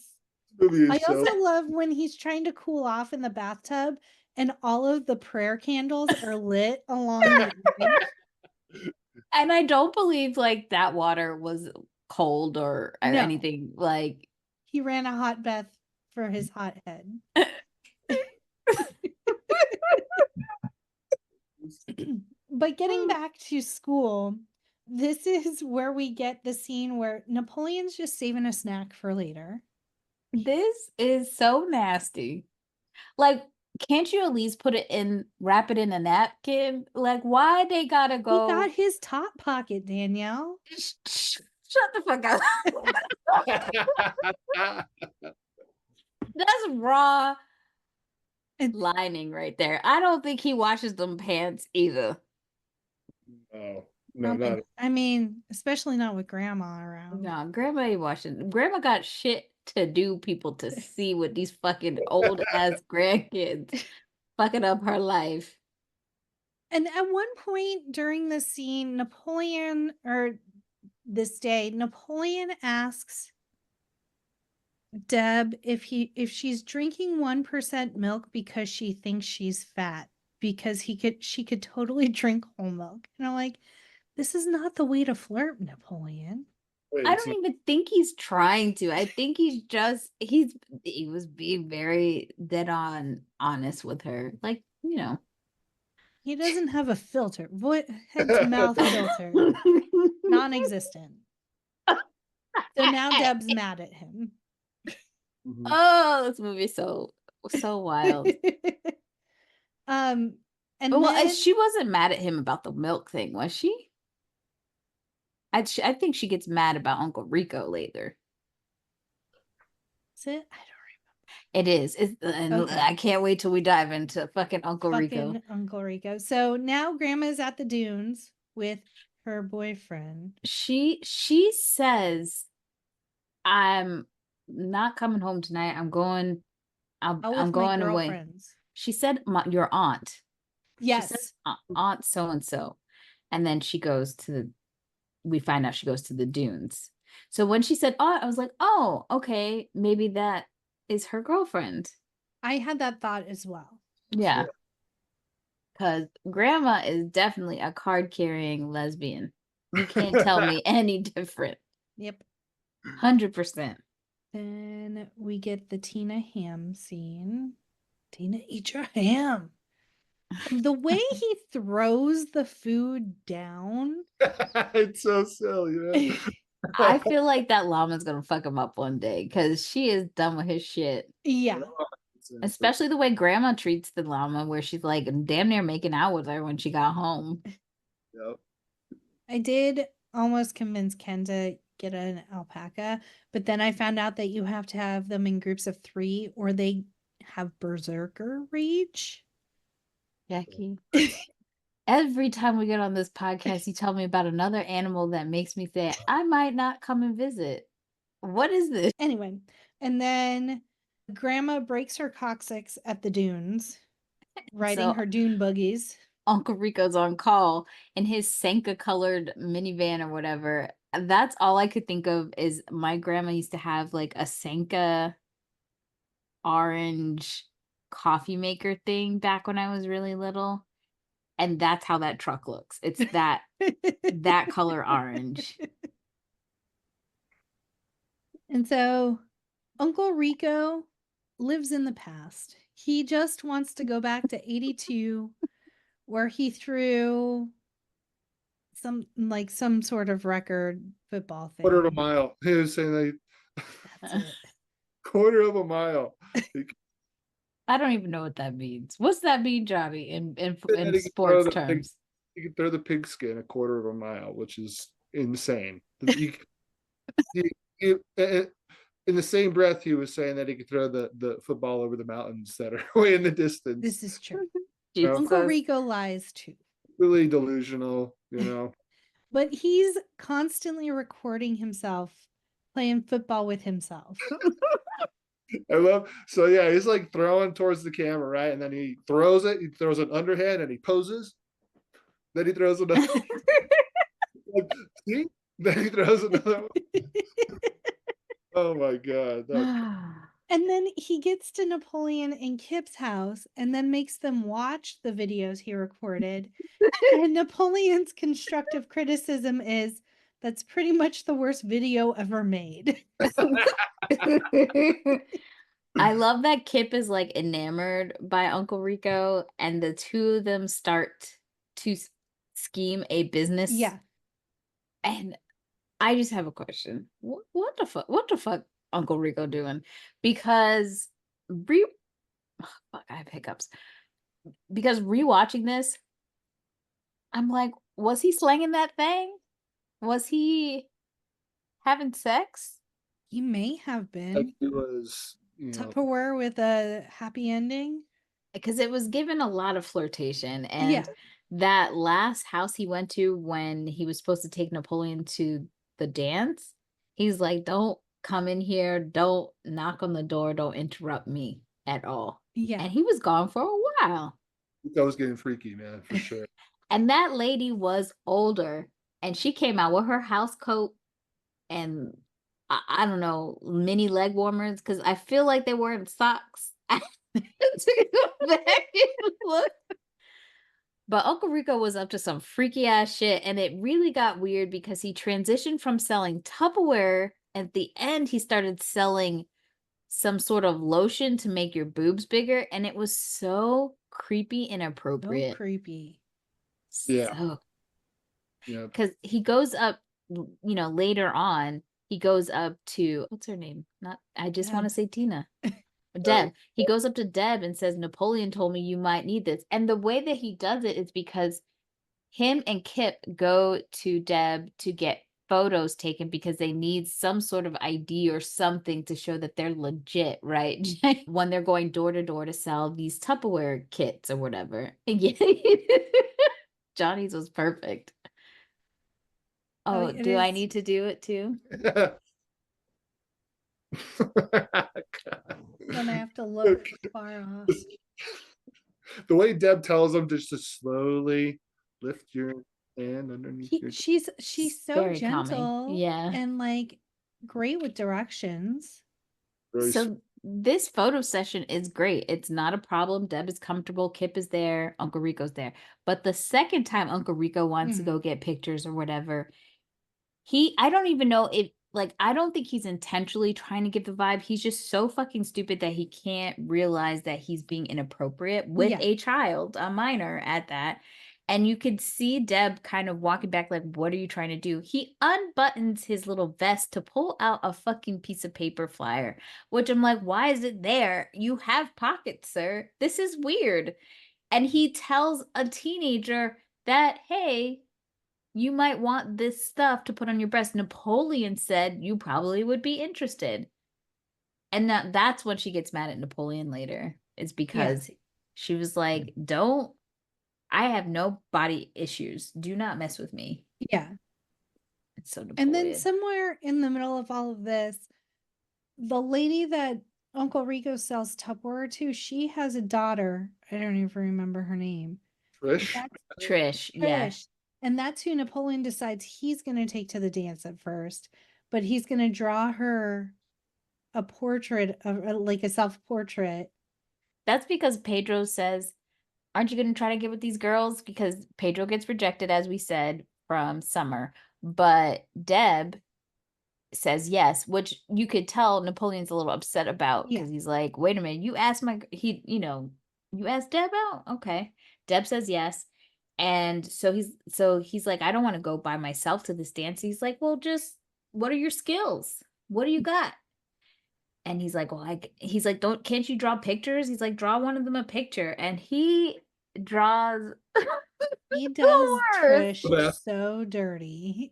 I also love when he's trying to cool off in the bathtub and all of the prayer candles are lit along the edge. And I don't believe like that water was cold or No. anything. Like, He ran a hot bath for his hot head. But getting back to school, this is where we get the scene where Napoleon's just saving a snack for later. this is so nasty. Like, can't you at least wrap it in a napkin? Like, why they gotta go? He got his top pocket, Danielle. Shut the fuck up. That's raw lining right there. I don't think he washes them pants either. No, not. I mean, especially not with grandma around. No, grandma ain't washing. Grandma got shit to do, people, to see with these fucking old ass grandkids fucking up her life. And at one point during the scene, Napoleon asks Deb if she's drinking 1% milk because she thinks she's fat, because she could totally drink whole milk. And I'm like, this is not the way to flirt, Napoleon. Wait, I don't even think he's trying to. I think he was being very dead on honest with her. Like, He doesn't have a filter. Head to mouth filter. Non-existent. So now Deb's mad at him. Mhm. Oh, this movie is so wild. And Well, then she wasn't mad at him about the milk thing, was she? I think she gets mad about Uncle Rico later. is it? I It is. And Okay. I can't wait till we dive into fucking Uncle don't Rico. fucking Uncle Rico. So now Grandma's at the dunes with her boyfriend. She says, "I'm not coming home tonight. I'm going. Out I'm with my going away." girlfriends. She said, "Your aunt." Yes. She says, "Aunt so and so," and then she goes to we find out she goes to the dunes. So when she said aunt, I was like, "Oh, okay, maybe that is her girlfriend." I had that thought as well. Yeah. Because Grandma is definitely a card-carrying lesbian. You can't tell me any different. Yep. 100%. Then we get the Tina ham scene. Tina, eat your ham. The way he throws the food down. It's so silly, man. I feel like that llama's gonna fuck him up one day because she is done with his shit. Yeah. Especially the way Grandma treats the llama, where she's like damn near making out with her when she got home. Yep. I did almost convince Ken to get an alpaca, but then I found out that you have to have them in groups of 3 or they have berserker rage. Jackie. Every time we get on this podcast, you tell me about another animal that makes me say, I might not come and visit. What is this? Anyway, and then Grandma breaks her coccyx at the dunes, riding her dune buggies. Uncle Rico's on call in his Senka colored minivan or whatever. That's all I could think of is my grandma used to have like a Senka orange coffee maker thing back when I was really little. And that's how that truck looks. It's that color orange. And so Uncle Rico lives in the past. He just wants to go back to 82 where he threw some sort of record football thing. Quarter of a mile. He was saying That's it. quarter of a mile. I don't even know what that means. What's that mean, Johnny, in sports terms? You can throw the pigskin a quarter of a mile, which is insane. In the same breath, he was saying that he could throw the football over the mountains that are way in the distance. This is true. Jesus. Uncle Rico lies too. Really delusional, you know. But he's constantly recording himself playing football with himself. So yeah, he's like throwing towards the camera, right? And then he throws it, he throws an underhand and he poses. Then he throws another see? Then he throws another one. Oh my god. And then he gets to Napoleon and Kip's house and then makes them watch the videos he recorded. And Napoleon's constructive criticism is that's pretty much the worst video ever made. I love that Kip is like enamored by Uncle Rico and the two of them start to scheme a business. Yeah. And I just have a question. What the fuck Uncle Rico doing? Because I have hiccups. Because rewatching this, I'm like, was he slanging that thing? Was he having sex? He may have been. Like he was, Tupperware with a happy ending. Because it was given a lot of flirtation. And that last house he went to when he was supposed to take Napoleon to the dance, he's like, don't come in here, don't knock on the door, don't interrupt me at all. Yeah. And he was gone for a while. That was getting freaky, man, for sure. And that lady was older and she came out with her house coat and I don't know, mini leg warmers, because I feel like they weren't socks. To go back and look. But Uncle Rico was up to some freaky ass shit, and it really got weird because he transitioned from selling Tupperware. At the end, he started selling some sort of lotion to make your boobs bigger, and it was so creepy, So inappropriate. creepy. Yeah. So, Yeah. because he goes up, later on, he goes up to, what's her name? I just want to Deb. say Tina. Deb. He goes up to Deb and says, Napoleon told me you might need this. And the way that he does it is because him and Kip go to Deb to get photos taken because they need some sort of ID or something to show that they're legit, right? When they're going door to door to sell these Tupperware kits or whatever. Yeah. Johnny's was perfect. Oh, it do I is- need to do it too? Then I have to look far off. The way Deb tells him just to slowly lift your hand underneath your. She's so Very calming. gentle. Yeah. And like great with directions. Very So this photo session is great. It's not a problem. Deb is comfortable. Kip is there. Uncle Rico's there. But the second time Uncle Rico wants to go get pictures or whatever, I don't even know if, I don't think he's intentionally trying to give the vibe. He's just so fucking stupid that he can't realize that he's being inappropriate with Yeah. a child, a minor at that. And you could see Deb kind of walking back, like, what are you trying to do? He unbuttons his little vest to pull out a fucking piece of paper flyer, which I'm like, why is it there? You have pockets, sir. This is weird. And he tells a teenager that, hey, you might want this stuff to put on your breast. Napoleon said you probably would be interested. And that's when she gets mad at Napoleon later. It's because she was like, I have no body issues. Do not mess with me. Yeah. It's so Napoleon. And then somewhere in the middle of all of this, the lady that Uncle Rico sells Tupperware to, she has a daughter. I don't even remember her name. Trish. Yeah. And that's who Napoleon decides he's going to take to the dance at first. But he's going to draw her a portrait of like a self-portrait. That's because Pedro says, aren't you going to try to get with these girls? Because Pedro gets rejected, as we said, from Summer. But Deb says yes, which you could tell Napoleon's a little upset about because he's like, wait a minute, you asked you asked Deb out? Okay. Deb says yes. And so he's like, I don't want to go by myself to this dance. He's like, well, just what are your skills? What do you got? And he's like, well, can't you draw pictures? He's like, draw one of them a picture. And he draws. He does Trish so dirty.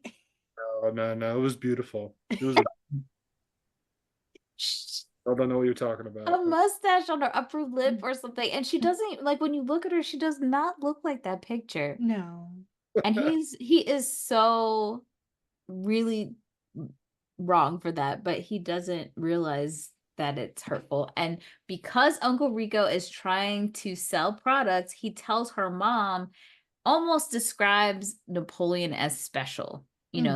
No, it was beautiful. It was. I don't know what you're talking about. A mustache on her upper lip or something. And she doesn't, when you look at her, she does not look like that picture. No. And he is so really wrong for that, but he doesn't realize that it's hurtful. And because Uncle Rico is trying to sell products, he tells her mom, almost describes Napoleon as special,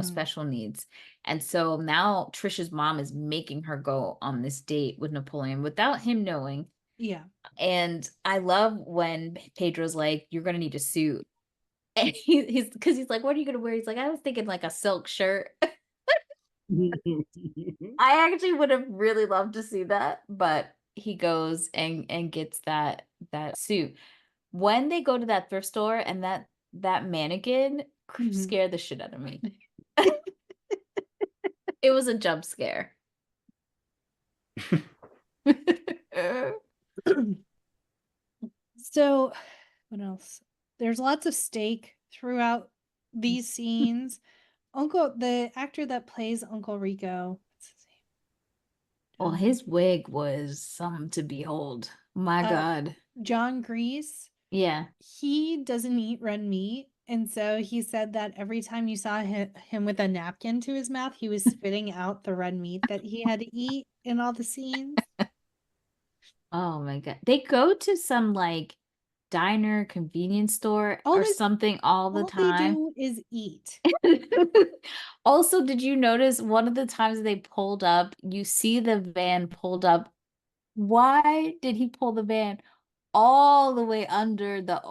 special needs. And so now Trisha's mom is making her go on this date with Napoleon without him knowing. Yeah. And I love when Pedro's like, you're going to need a suit. And he's like, what are you going to wear? He's like, I was thinking like a silk shirt. I actually would have really loved to see that, but he goes and gets that suit. When they go to that thrift store and that mannequin scared the shit out of me. It was a jump scare. So, what else? There's lots of steak throughout these scenes. The actor that plays Uncle Rico. What's his name? Well, his wig was something to behold. My God. John Gries. Yeah. He doesn't eat red meat. And so he said that every time you saw him with a napkin to his mouth, he was spitting out the red meat that he had to eat in all the scenes. Oh my God. They go to some diner, convenience store or something all the time. All they do is eat. Also, did you notice one of the times they pulled up, you see the van pulled up. Why did he pull the van all the way under the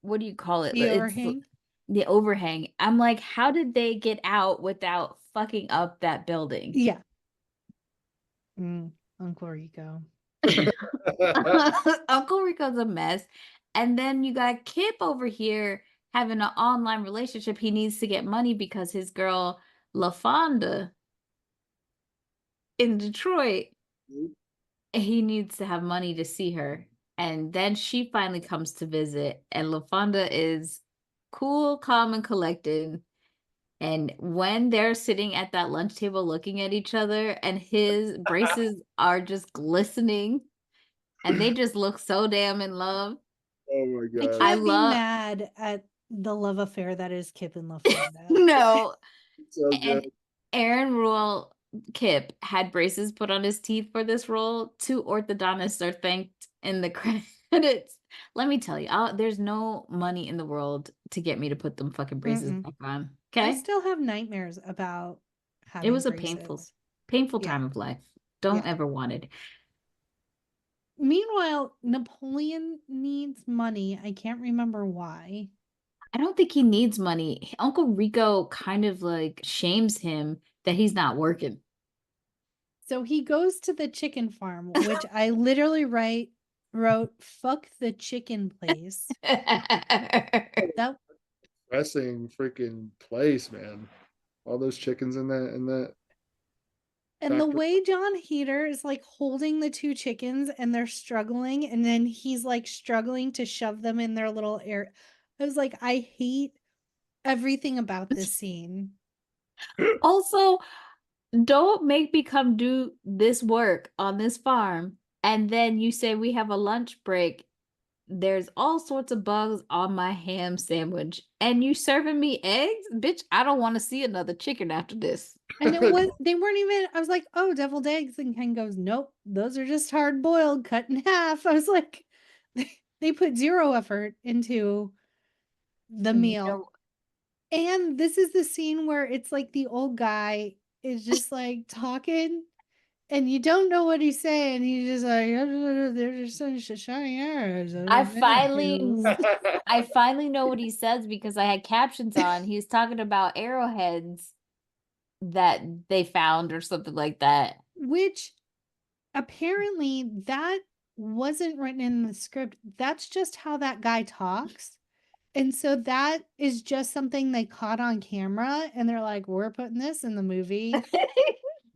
what do you call it? The overhang? The overhang. I'm like, how did they get out without fucking up that building? Yeah. Uncle Rico. Uncle Rico's a mess. And then you got Kip over here having an online relationship. He needs to get money because his girl LaFonda in Detroit, he needs to have money to see her. And then she finally comes to visit, and LaFonda is cool, calm, and collected. And when they're sitting at that lunch table looking at each other, and his braces are just glistening, and they just look so damn in love. Oh my I god. can't be mad at the love affair that is Kip and LaFonda. No. So And good. Aaron Rule Kip had braces put on his teeth for this role. 2 orthodontists are thanked in the credits. Let me tell you, there's no money in the world to get me to put them fucking braces back on. I Okay? still have nightmares about having It was a braces. painful Yeah. time of life. Don't Yeah. ever want it. Meanwhile, Napoleon needs money. I can't remember why. I don't think he needs money. Uncle Rico kind of like shames him that he's not working. So he goes to the chicken farm, which I literally wrote, fuck the chicken place. That Pressing freaking place, man. All those chickens in that. And the Factory. way John Heder is like holding the 2 chickens and they're struggling, and then he's like struggling to shove them in their little air. I was like, I hate everything about this scene. Also, don't make me come do this work on this farm, and then you say we have a lunch break. There's all sorts of bugs on my ham sandwich, and you serving me eggs? Bitch, I don't want to see another chicken after this. And they weren't even, I was like, oh, deviled eggs. And Ken goes, nope, those are just hard boiled, cut in half. I was like, they put 0 effort into the meal. And this is the scene where it's like the old guy is just like talking, and you don't know what he's saying. He's just like, they're just such shiny arrows. I finally know what he says because I had captions on. He's talking about arrowheads that they found or something like that. Which apparently that wasn't written in the script. That's just how that guy talks. And so that is just something they caught on camera, and they're like, we're putting this in the movie.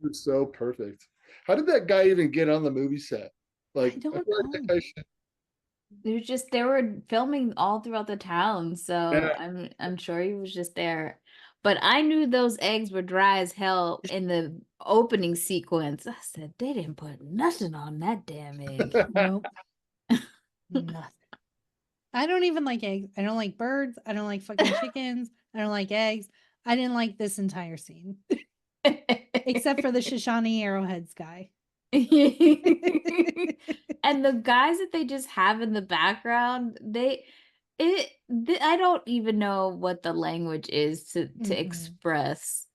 It's so perfect. How did that guy even get on the movie set? Like, I don't feel like that know. guy should- They were filming all throughout the town, so Yeah. I'm sure he was just there. But I knew those eggs were dry as hell in the opening sequence. I said they didn't put nothing on that damn egg. Nope. Nothing. I don't even like eggs. I don't like birds. I don't like fucking chickens. I don't like eggs. I didn't like this entire scene. Except for the Shoshone Arrowheads guy. And the guys that they just have in the background, I don't even know what the language is to express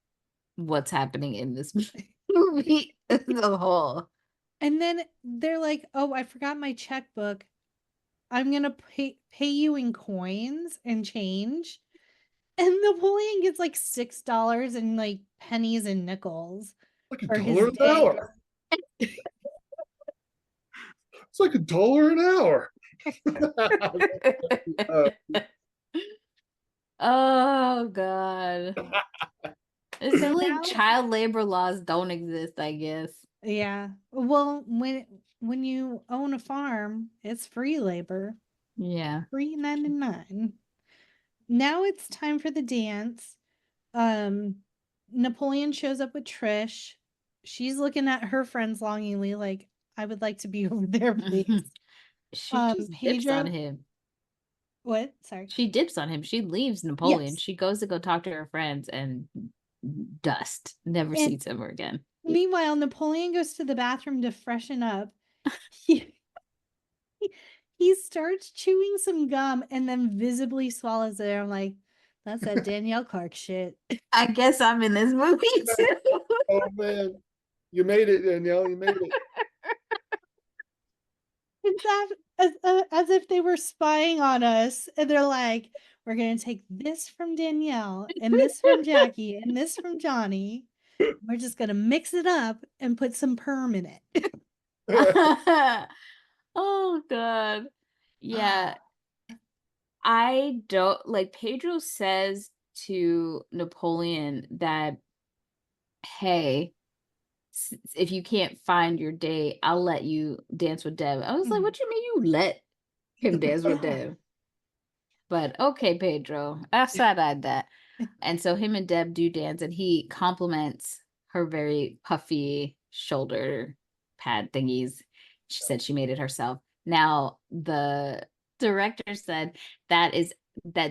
what's happening in this movie as a whole. And then they're like, oh, I forgot my checkbook. I'm going to pay you in coins and change. And Napoleon gets like $6 in like pennies and nickels. Like $1 an hour. It's like $1 an hour. Oh God. It's like child labor laws don't exist, I guess. Yeah. Well, when you own a farm, it's free labor. Yeah. $3.99. Now it's time for the dance. Napoleon shows up with Trish. She's looking at her friends longingly, like, I would like to be over there, please. She just dips on him. What? Sorry. She dips on him. She leaves Napoleon. Yes. She goes to go talk to her friends and dust. Never sees him again. Meanwhile, Napoleon goes to the bathroom to freshen up. He starts chewing some gum and then visibly swallows it. I'm like, that's that Danielle Clark shit. I guess I'm in this movie too. Oh man, you made it, Danielle. You made it. It's as if they were spying on us, and they're like, we're gonna take this from Danielle and this from Jackie and this from Johnny. We're just gonna mix it up and put some perm in it. Oh God. Yeah. I don't like Pedro says to Napoleon that, hey, if you can't find your date, I'll let you dance with Deb. I was like, what you mean you let him dance with Deb? But okay, Pedro, I side-eyed that. And so him and Deb do dance, and he compliments her very puffy shoulder pad thingies. She said she made it herself. Now, the director said that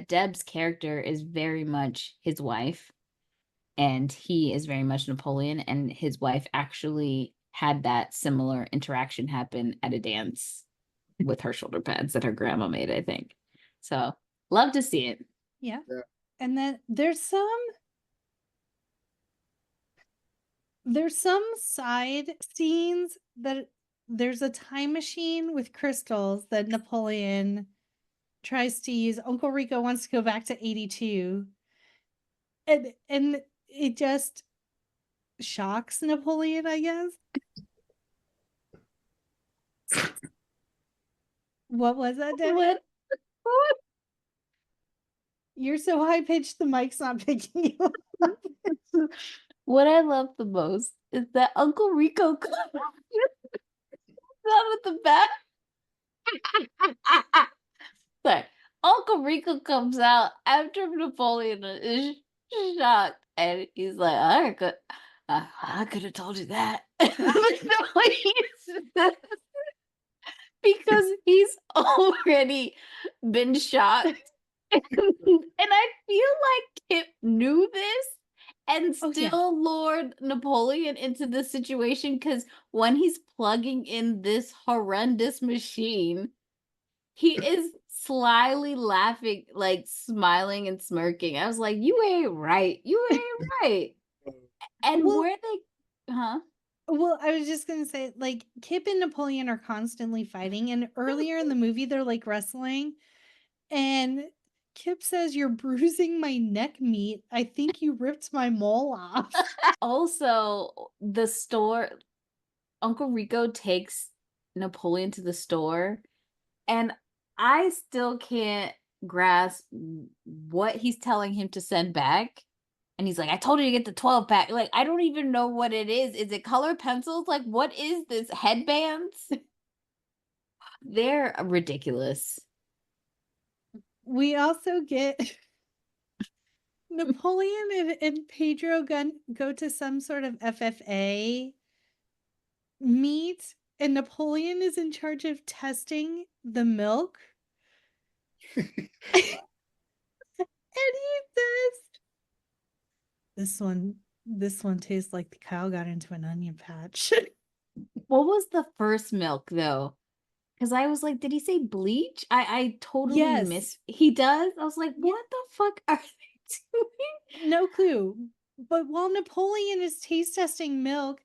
Deb's character is very much his wife, and he is very much Napoleon, and his wife actually had that similar interaction happen at a dance with her shoulder pads that her grandma made, I think. So, love to see it. Yeah. Yeah. And then there's some side scenes that there's a time machine with crystals that Napoleon tries to use. Uncle Rico wants to go back to 82. And it just shocks Napoleon, I guess. What was that, Debbie? What? You're so high pitched the mic's not picking you up. What I love the most is that Uncle Rico comes out of the back. Sorry. Uncle Rico comes out after Napoleon is shocked, and he's like, I could have told you that. Because he's already been shocked. And I feel like Kip knew this and still lured Napoleon into this situation, because when he's plugging in this horrendous machine, he is slyly laughing, like smiling and smirking. I was like, you ain't right. You ain't right. And where they, Well, I was just going to say, like, Kip and Napoleon are constantly fighting. And earlier in the movie, they're like wrestling. And Kip says, "You're bruising my neck meat. I think you ripped my mole off." Also, the store, Uncle Rico takes Napoleon to the store, and I still can't grasp what he's telling him to send back. And he's like, I told you to get the 12-pack. Like, I don't even know what it is. Is it colored pencils? Like, what is this? Headbands? They're ridiculous. We also get Napoleon and Pedro go to some sort of FFA meet, and Napoleon is in charge of testing the milk. And he says, this one tastes like the cow got into an onion patch. What was the first milk, though? Because I was like, did he say bleach? I totally missed. He does? I was like, what the fuck are they doing? No clue. But while Napoleon is taste testing milk,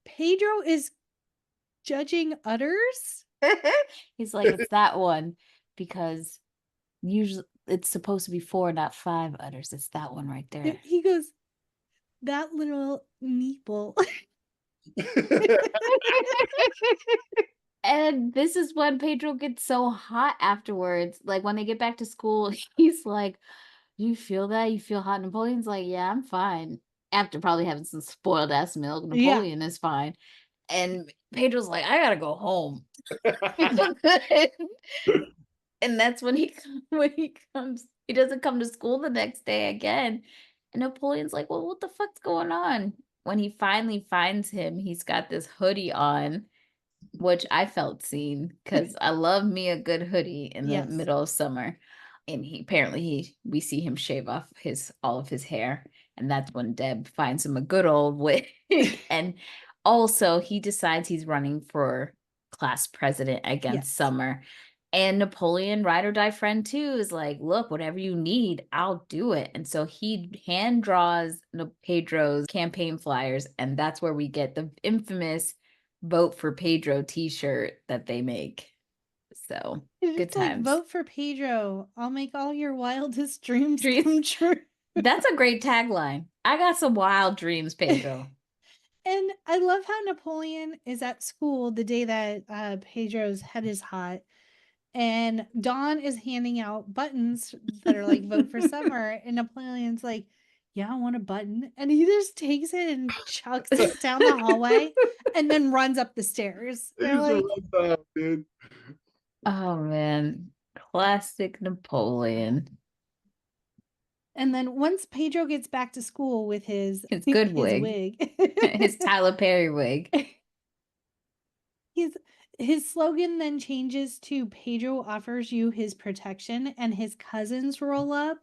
Pedro is judging udders. He's like, it's that one, because usually it's supposed to be 4, not 5 udders. It's that one right there. He goes, that little neeple. And this is when Pedro gets so hot afterwards. Like, when they get back to school, he's like, you feel that? You feel hot? Napoleon's like, yeah, I'm fine. After probably having some spoiled ass milk, Napoleon is fine. And Pedro's like, I gotta go home. And that's when he comes. He doesn't come to school the next day again. And Napoleon's like, well, what the fuck's going on? When he finally finds him, he's got this hoodie on, which I felt seen, because I love me a good hoodie in the middle of summer. And we see him shave off all of his hair. And that's when Deb finds him a good old wig. And also he decides he's running for class president against Summer. And Napoleon, ride or die friend too, is like, look, whatever you need, I'll do it. And so he hand draws Pedro's campaign flyers. And that's where we get the infamous Vote for Pedro t-shirt that they make. So good times. Like, vote for Pedro. I'll make all your wildest dreams come true. That's a great tagline. I got some wild dreams, Pedro. And I love how Napoleon is at school the day that Pedro's head is hot. And Dawn is handing out buttons that are like vote for summer. And Napoleon's like, yeah, I want a button. And he just takes it and chucks it down the hallway and then runs up the stairs. They They're used to like, love that, dude. Oh man, classic Napoleon. and then once Pedro gets back to school with his His good wig. wig, His Tyler Perry wig. his slogan then changes to Pedro offers you his protection and his cousins roll up.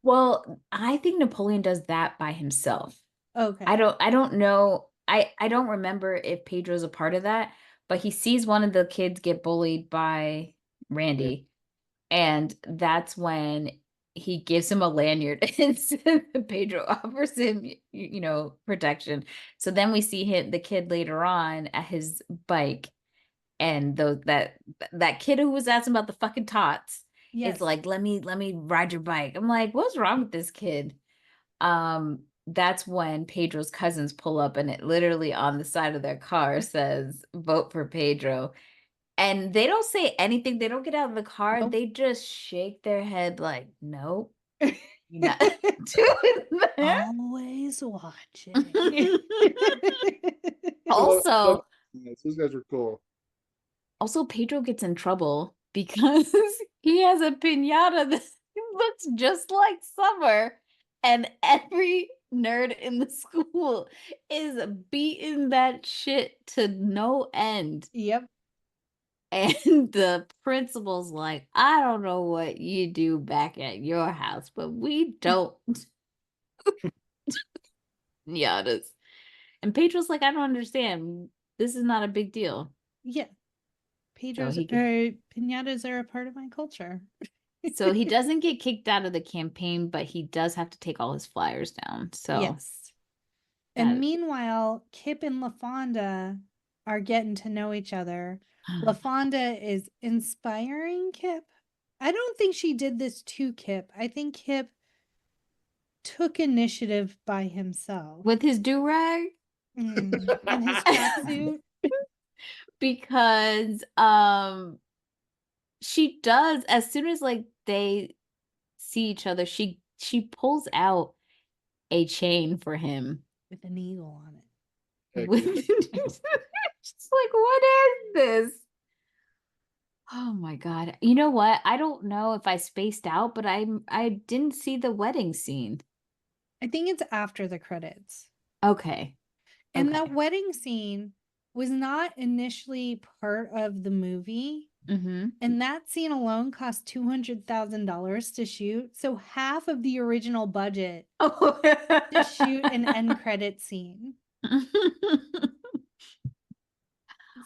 Well, I think Napoleon does that by himself. Okay. I don't know. I don't remember if Pedro's a part of that, but he sees one of the kids get bullied by Randy, and that's when he gives him a lanyard and Pedro offers him, protection. So then we see the kid later on at his bike, and that kid who was asking about the fucking tots is like, let me ride your bike. I'm like, what's wrong with this kid? That's when Pedro's cousins pull up, and it literally on the side of their car says vote for Pedro. And they don't say anything. They don't get out of the car. Nope. They just shake their head like, nope. You're not doing that. Always watching. Also, those guys were cool. Also, Pedro gets in trouble because he has a piñata that looks just like Summer, and every nerd in the school is beating that shit to no end. Yep. And the principal's like, I don't know what you do back at your house, but we don't. Piñatas. And Pedro's like, I don't understand. This is not a big deal. Yeah. Pedro's So piñatas are a part of my culture. So he doesn't get kicked out of the campaign, but he does have to take all his flyers down. So yes. And meanwhile, Kip and LaFonda are getting to know each other. LaFonda is inspiring Kip. I don't think she did this to Kip. I think Kip took initiative by himself. With his do-rag? And his tracksuit. Because she does, as soon as like they see each other, she pulls out a chain for him with an eagle on it. She's like, what is this? Oh my god. You know what? I don't know if I spaced out, but I didn't see the wedding scene. I think it's after the credits. Okay. And that wedding scene was not initially part of the movie. Mm-hmm. And that scene alone cost $200,000 to shoot. So half of the original budget to shoot an end credit scene.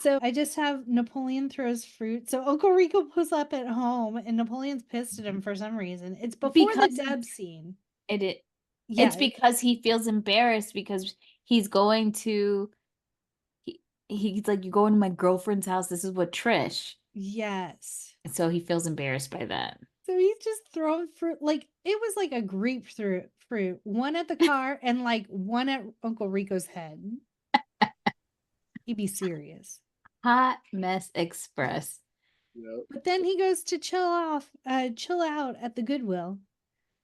So I just have Napoleon throws fruit. So Uncle Rico pulls up at home and Napoleon's pissed at him for some reason. It's before the Deb scene. It's because he feels embarrassed because he's going to he's like, you're going to my girlfriend's house. This is what Trish. Yes. And so he feels embarrassed by that. So he's just throwing fruit. Like, it was like a grapefruit fruit. One at the car and like one at Uncle Rico's head. He'd be serious. Hot Mess Express. Yep. But then he goes to chill out at the Goodwill.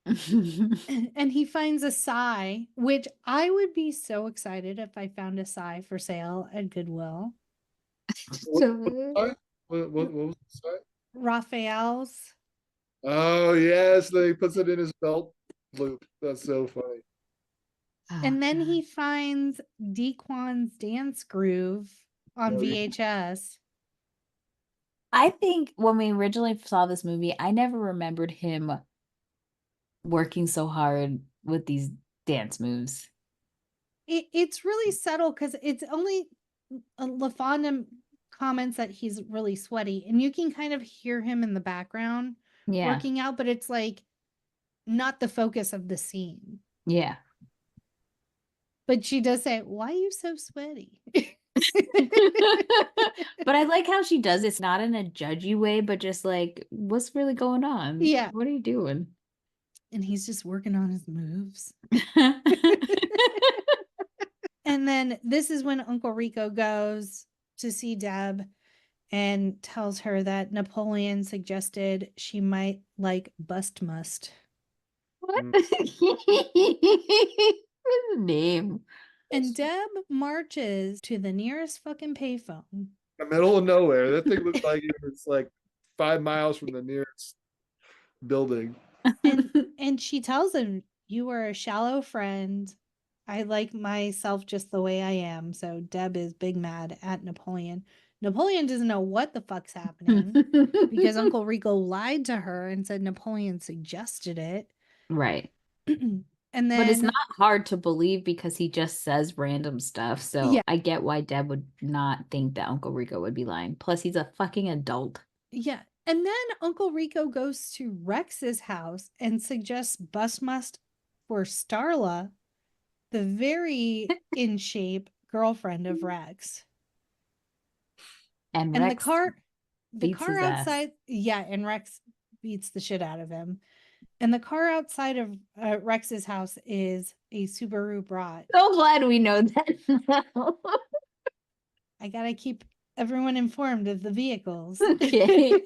And he finds a sigh, which I would be so excited if I found a sigh for sale at Goodwill. What was the sigh? Raphael's. Oh yes, he puts it in his belt loop. That's so funny. And then he finds Dequan's dance groove on VHS. I think when we originally saw this movie, I never remembered him working so hard with these dance moves. It's really subtle because it's only LaFonda comments that he's really sweaty, and you can kind of hear him in the background working out, but it's like not the focus of the scene. Yeah. But she does say, why are you so sweaty? But I like how she does it. It's not in a judgy way, but just like, what's really going on? Yeah. What are you doing? And he's just working on his moves. And then then this is when Uncle Rico goes to see Deb and tells her that Napoleon suggested she might like Bust Must. What? What's the name? And Deb marches to the nearest fucking payphone. In the middle of nowhere. That thing looked like it was like 5 miles from the nearest building. And she tells him, "You are a shallow friend. I like myself just the way I am." So Deb is big mad at Napoleon. Napoleon doesn't know what the fuck's happening because Uncle Rico lied to her and said Napoleon suggested it. Right. And then, but it's not hard to believe because he just says random stuff. So Yeah. I get why Deb would not think that Uncle Rico would be lying. Plus, he's a fucking adult. Yeah. And then Uncle Rico goes to Rex's house and suggests Bust Must for Starla, the very in shape girlfriend of Rex. And And Rex the beats car his ass. outside, yeah, and Rex beats the shit out of him. And the car outside of Rex's house is a Subaru Brat. So glad we know that now. I gotta keep everyone informed of the vehicles. Okay.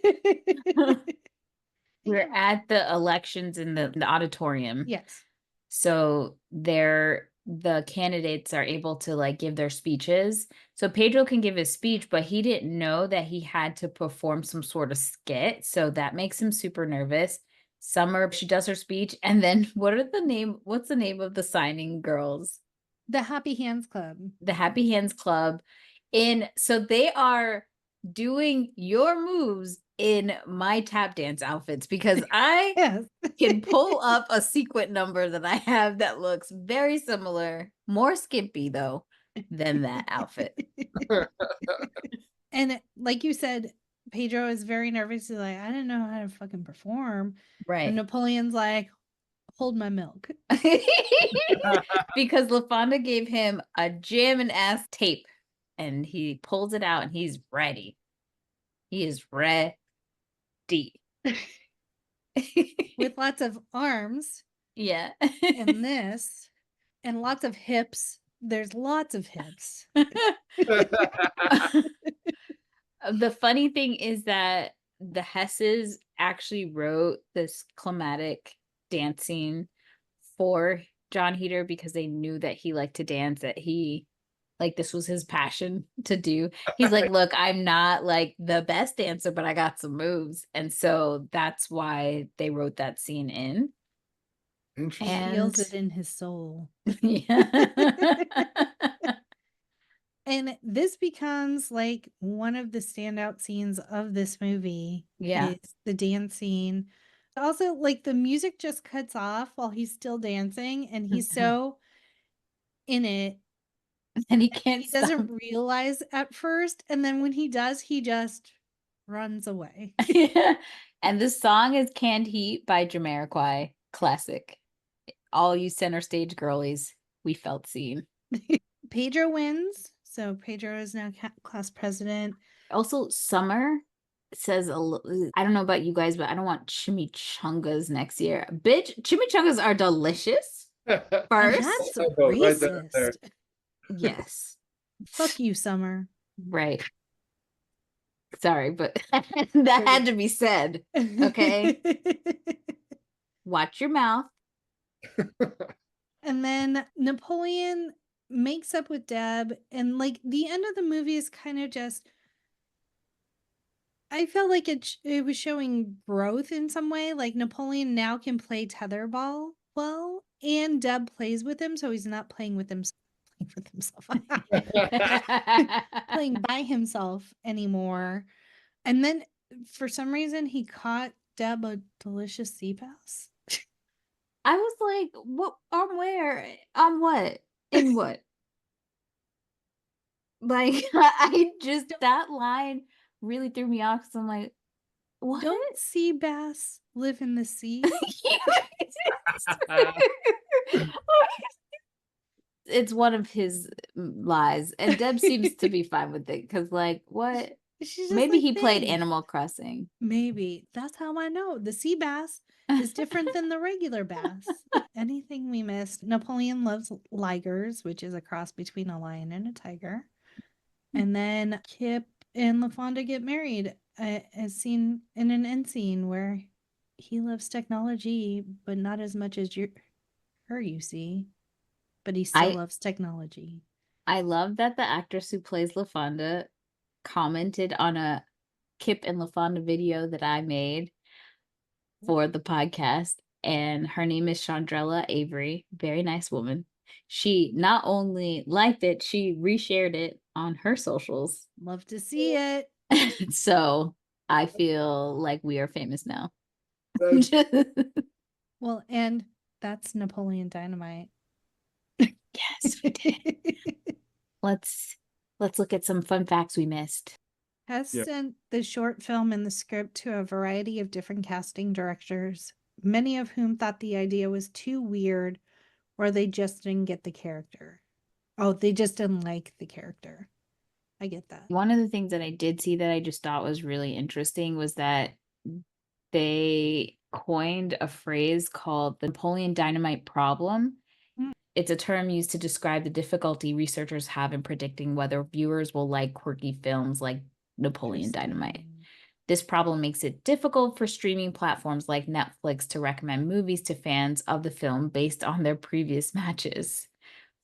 We're at the elections in the auditorium. Yes. So the candidates are able to like give their speeches. So Pedro can give his speech, but he didn't know that he had to perform some sort of skit. So that makes him super nervous. Summer, she does her speech. And then what's the name of the signing girls? The Happy Hands Club. The Happy Hands Club. So they are doing your moves in my tap dance outfits because I Yes. can pull up a sequin number that I have that looks very similar, more skimpy though than that outfit. And like you said, Pedro is very nervous. He's like, I didn't know how to fucking perform. Right. And Napoleon's like, hold my milk. Because LaFonda gave him a jammin' ass tape and he pulls it out and he's ready. He is ready. With lots of arms. Yeah. And this. And lots of hips. There's lots of hips. The funny thing is that the Hesses actually wrote this climatic dancing for John Heder because they knew that he liked to dance, that this was his passion to do. He's like, look, I'm not like the best dancer, but I got some moves. And so that's why they wrote that scene in. He feels it in his soul. Yeah. And this becomes like one of the standout scenes of this movie. Yeah. Is the dance scene. Also, like the music just cuts off while he's still dancing, and he's so in it. And he can't He doesn't realize at first. And then when he does, he just runs away. Yeah. And this song is Canned Heat by Jamiroquai. Classic. All you center stage girlies, we felt seen. Pedro wins. So Pedro is now class president. Also, Summer says, I don't know about you guys, but I don't want chimichangas next year. Bitch, chimichangas are delicious. First. That's racist. Right. Yes. Fuck you, Summer. Right. Sorry, but that had to be said. Okay. Watch your mouth. And then Napoleon makes up with Deb, and like the end of the movie is kind of just, I felt like it was showing growth in some way. Like Napoleon now can play tetherball well, and Deb plays with him, so he's not playing with himself playing by himself anymore. And then for some reason he caught Deb a delicious sea bass. I was like, what? On where? On what? In what? Like, that line really threw me off because I'm like, what? Don't sea bass live in the sea? It's one of his lies. And Deb seems to be fine with it because, like, what? She's just Maybe like, he played "Thanks." Animal Crossing. Maybe. That's how I know. The sea bass is different than the regular bass. Anything we missed? Napoleon loves ligers, which is a cross between a lion and a tiger. And then Kip and LaFonda get married, as seen in an end scene where he loves technology, but not as much as her, you see. But he still loves technology. I love that the actress who plays LaFonda commented on a Kip and LaFonda video that I made for the podcast, and her name is Chandrella Avery. Very nice woman. She not only liked it, she reshared it on her socials. Love to see it. So I feel like we are famous now. Well, and that's Napoleon Dynamite. Yes, we did. Let's look at some fun facts we missed. Hess sent the short film and the script to a variety of different casting directors, many of whom thought the idea was too weird, or they just didn't get the character. Oh, they just didn't like the character. I get that. One of the things that I did see that I just thought was really interesting was that they coined a phrase called the Napoleon Dynamite problem. It's a term used to describe the difficulty researchers have in predicting whether viewers will like quirky films like Napoleon Dynamite. This problem makes it difficult for streaming platforms like Netflix to recommend movies to fans of the film based on their previous matches.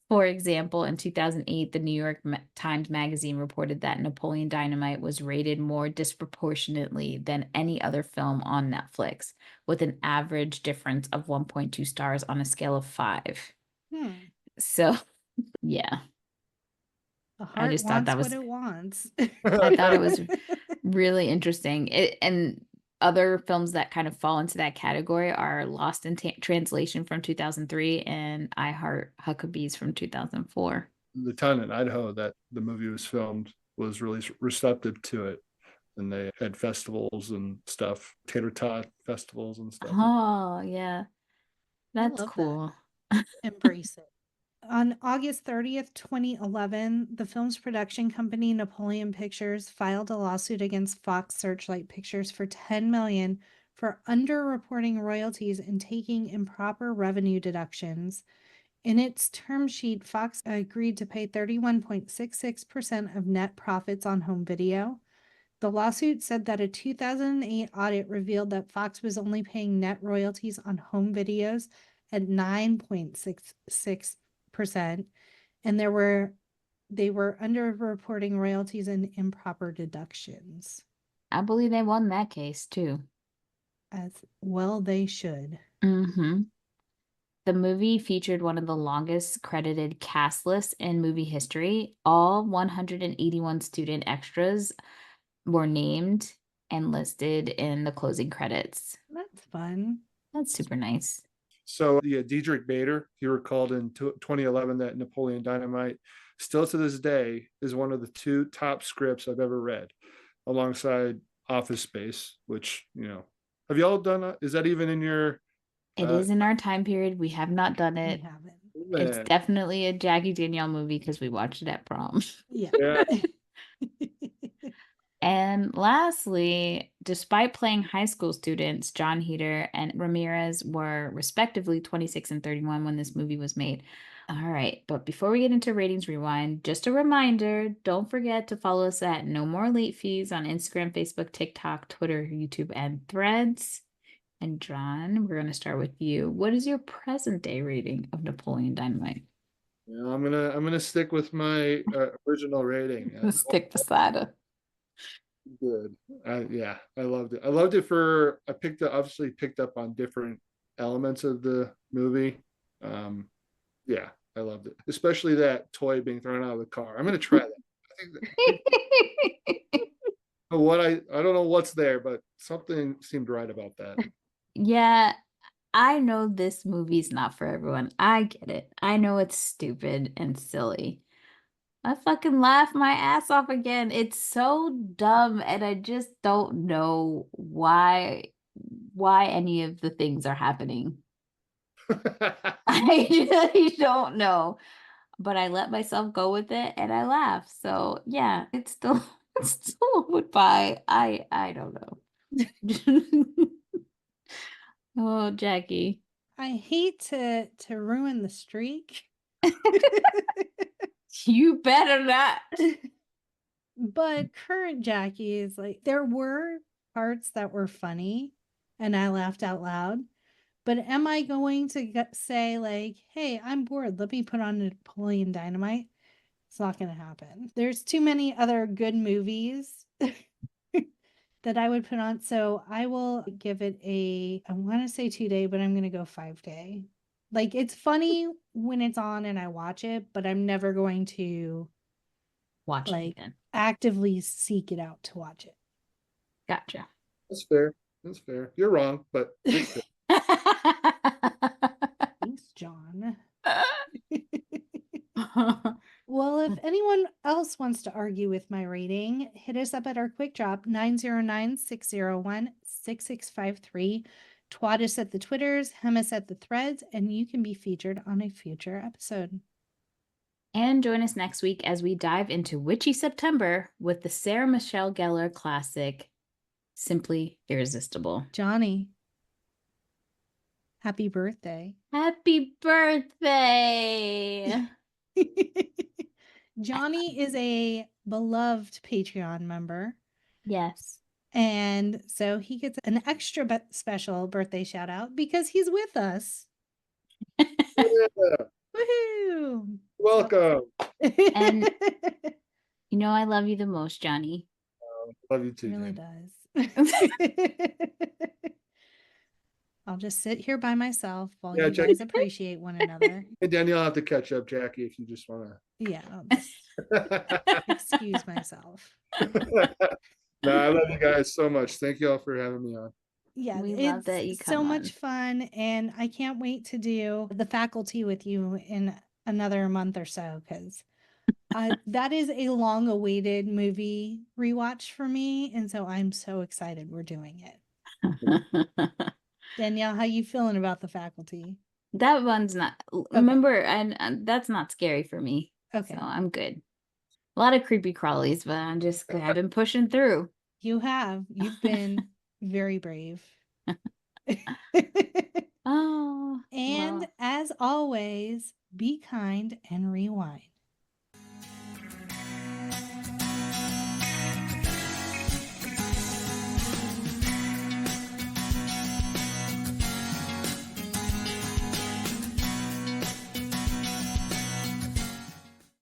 For example, in 2008, the New York Times Magazine reported that Napoleon Dynamite was rated more disproportionately than any other film on Netflix, with an average difference of 1.2 stars on a scale of 5. So, yeah. I just thought that was what it wants. I thought it was really interesting. And other films that kind of fall into that category are Lost in Translation from 2003 and I Heart Huckabees from 2004. The town in Idaho that the movie was filmed was really receptive to it. And they had festivals and stuff, tater tot festivals and stuff. Oh, yeah. That's cool. That. Embrace it. On August 30th, 2011, the film's production company, Napoleon Pictures, filed a lawsuit against Fox Searchlight Pictures for $10 million for underreporting royalties and taking improper revenue deductions. In its term sheet, Fox agreed to pay 31.66% of net profits on home video. The lawsuit said that a 2008 audit revealed that Fox was only paying net royalties on home videos at 9.66%. And they were underreporting royalties and improper deductions. I believe they won that case too. As well they should. The movie featured one of the longest credited cast lists in movie history. All 181 student extras were named and listed in the closing credits. That's fun. That's super nice. So Diedrich Bader, he recalled in 2011 that Napoleon Dynamite, still to this day, is one of the 2 top scripts I've ever read, alongside Office Space, which, have you all done that? Is that even in your... It is in our time period. We have not done it. We haven't. It's definitely a Jackie Danielle movie because we watched it at prom. Yeah. And lastly, despite playing high school students, John Heder and Ramirez were respectively 26 and 31 when this movie was made. All right, but before we get into Ratings Rewind, just a reminder, don't forget to follow us at No More Late Fees on Instagram, Facebook, TikTok, Twitter, YouTube, and Threads. And John, we're going to start with you. What is your present day rating of Napoleon Dynamite? Yeah, I'm gonna stick with my original rating. Stick beside it. Good. I loved it. I obviously picked up on different elements of the movie. I loved it, especially that toy being thrown out of the car. I'm gonna try that. I don't know what's there, but something seemed right about that. Yeah, I know this movie's not for everyone. I get it. I know it's stupid and silly. I fucking laughed my ass off again. It's so dumb, and I just don't know why any of the things are happening. I really don't know. But I let myself go with it and I laugh. So yeah, it's still a would buy. I don't know. Oh, Jackie. I hate to ruin the streak. You better not. But current Jackie is like, there were parts that were funny and I laughed out loud. But am I going to say, like, hey, I'm bored, let me put on Napoleon Dynamite? It's not going to happen. There's too many other good movies that I would put on. So I will give it I want to say 2-day, but I'm going to go 5-day. Like, it's funny when it's on and I watch it, but I'm never going to Watch like it again. actively seek it out to watch it. Gotcha. That's fair. That's fair. You're wrong, but it's fair. Thanks, John. Well, if anyone else wants to argue with my rating, hit us up at our quick drop 909-601-6653. Twat us at the Twitters, hem us at the threads, and you can be featured on a future episode. And join us next week as we dive into Witchy September with the Sarah Michelle Gellar classic, Simply Irresistible. Johnny, happy birthday. Happy birthday! Johnny is a beloved Patreon member. Yes. And so he gets an extra special birthday shout out because he's with us. Yeah. Woohoo! Welcome. And you know I love you the most, Johnny. Love you too. It really Jen. does. I'll just sit here by myself while Yeah, you Jackie. guys appreciate one another. And Danielle, I'll have to catch up, Jackie, if you just want Yeah, I'll just to. excuse myself. No, I love you guys so much. Thank you all for having me on. Yeah, We it's love that you so come much on. fun, and I can't wait to do the faculty with you in another month or so, because that is a long-awaited movie rewatch for me, and so I'm so excited we're doing it. Danielle, how you feeling about the faculty? That one's not. Remember, and that's not scary for me. Okay. So I'm good. A lot of creepy crawlies, but I've been pushing through. You've been very brave. Oh, And well. as always, be kind and rewind.